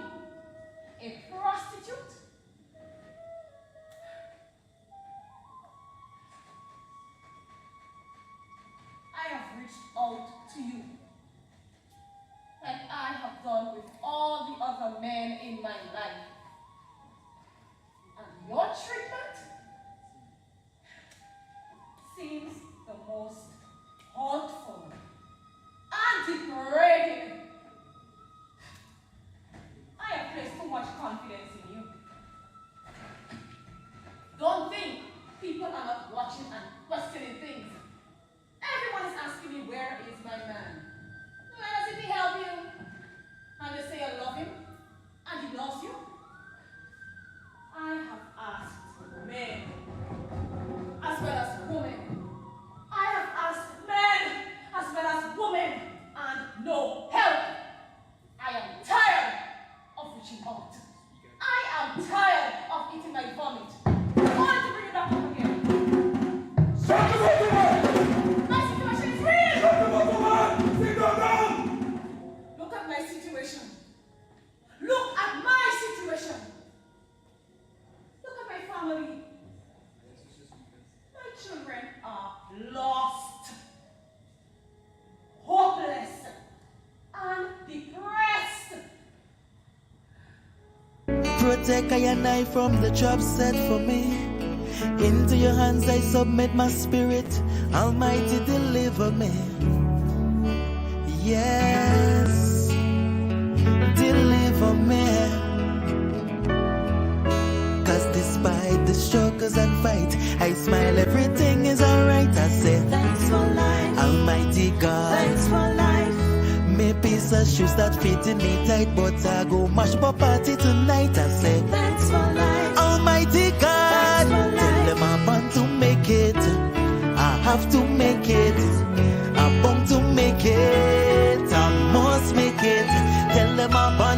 a prostitute? I have reached out to you, like I have done with all the other men in my life. And your treatment seems the most hurtful and degrading. I have placed too much confidence in you. Don't think People are not watching and questioning things. Everyone is asking me, where is my man? Why doesn't he help you? And you say you love him, and he loves you. I have asked men, as well as women. I have asked men, as well as women, and no help. I am tired of reaching out. I am tired of eating my vomit. I want to bring it back over here. Shut the woman! My situation is real! Shut the woman! Sit down! Look at my situation. Look at my situation. Look at my family. My children are lost, hopeless, and depressed. Protect I and I from the trap set for me. Into your hands I submit my spirit. Almighty, deliver me. Yes, deliver me. Cause despite the struggles and fight, I smile, everything is alright. I say, thanks for life, Almighty God. Thanks for life. Me piece of shoes that fitting me tight, but I go mash up a party tonight. I say, thanks for life, Almighty God. Tell them I'm born to make it. I have to make it. I'm born to make it. I must make it. Tell them I'm born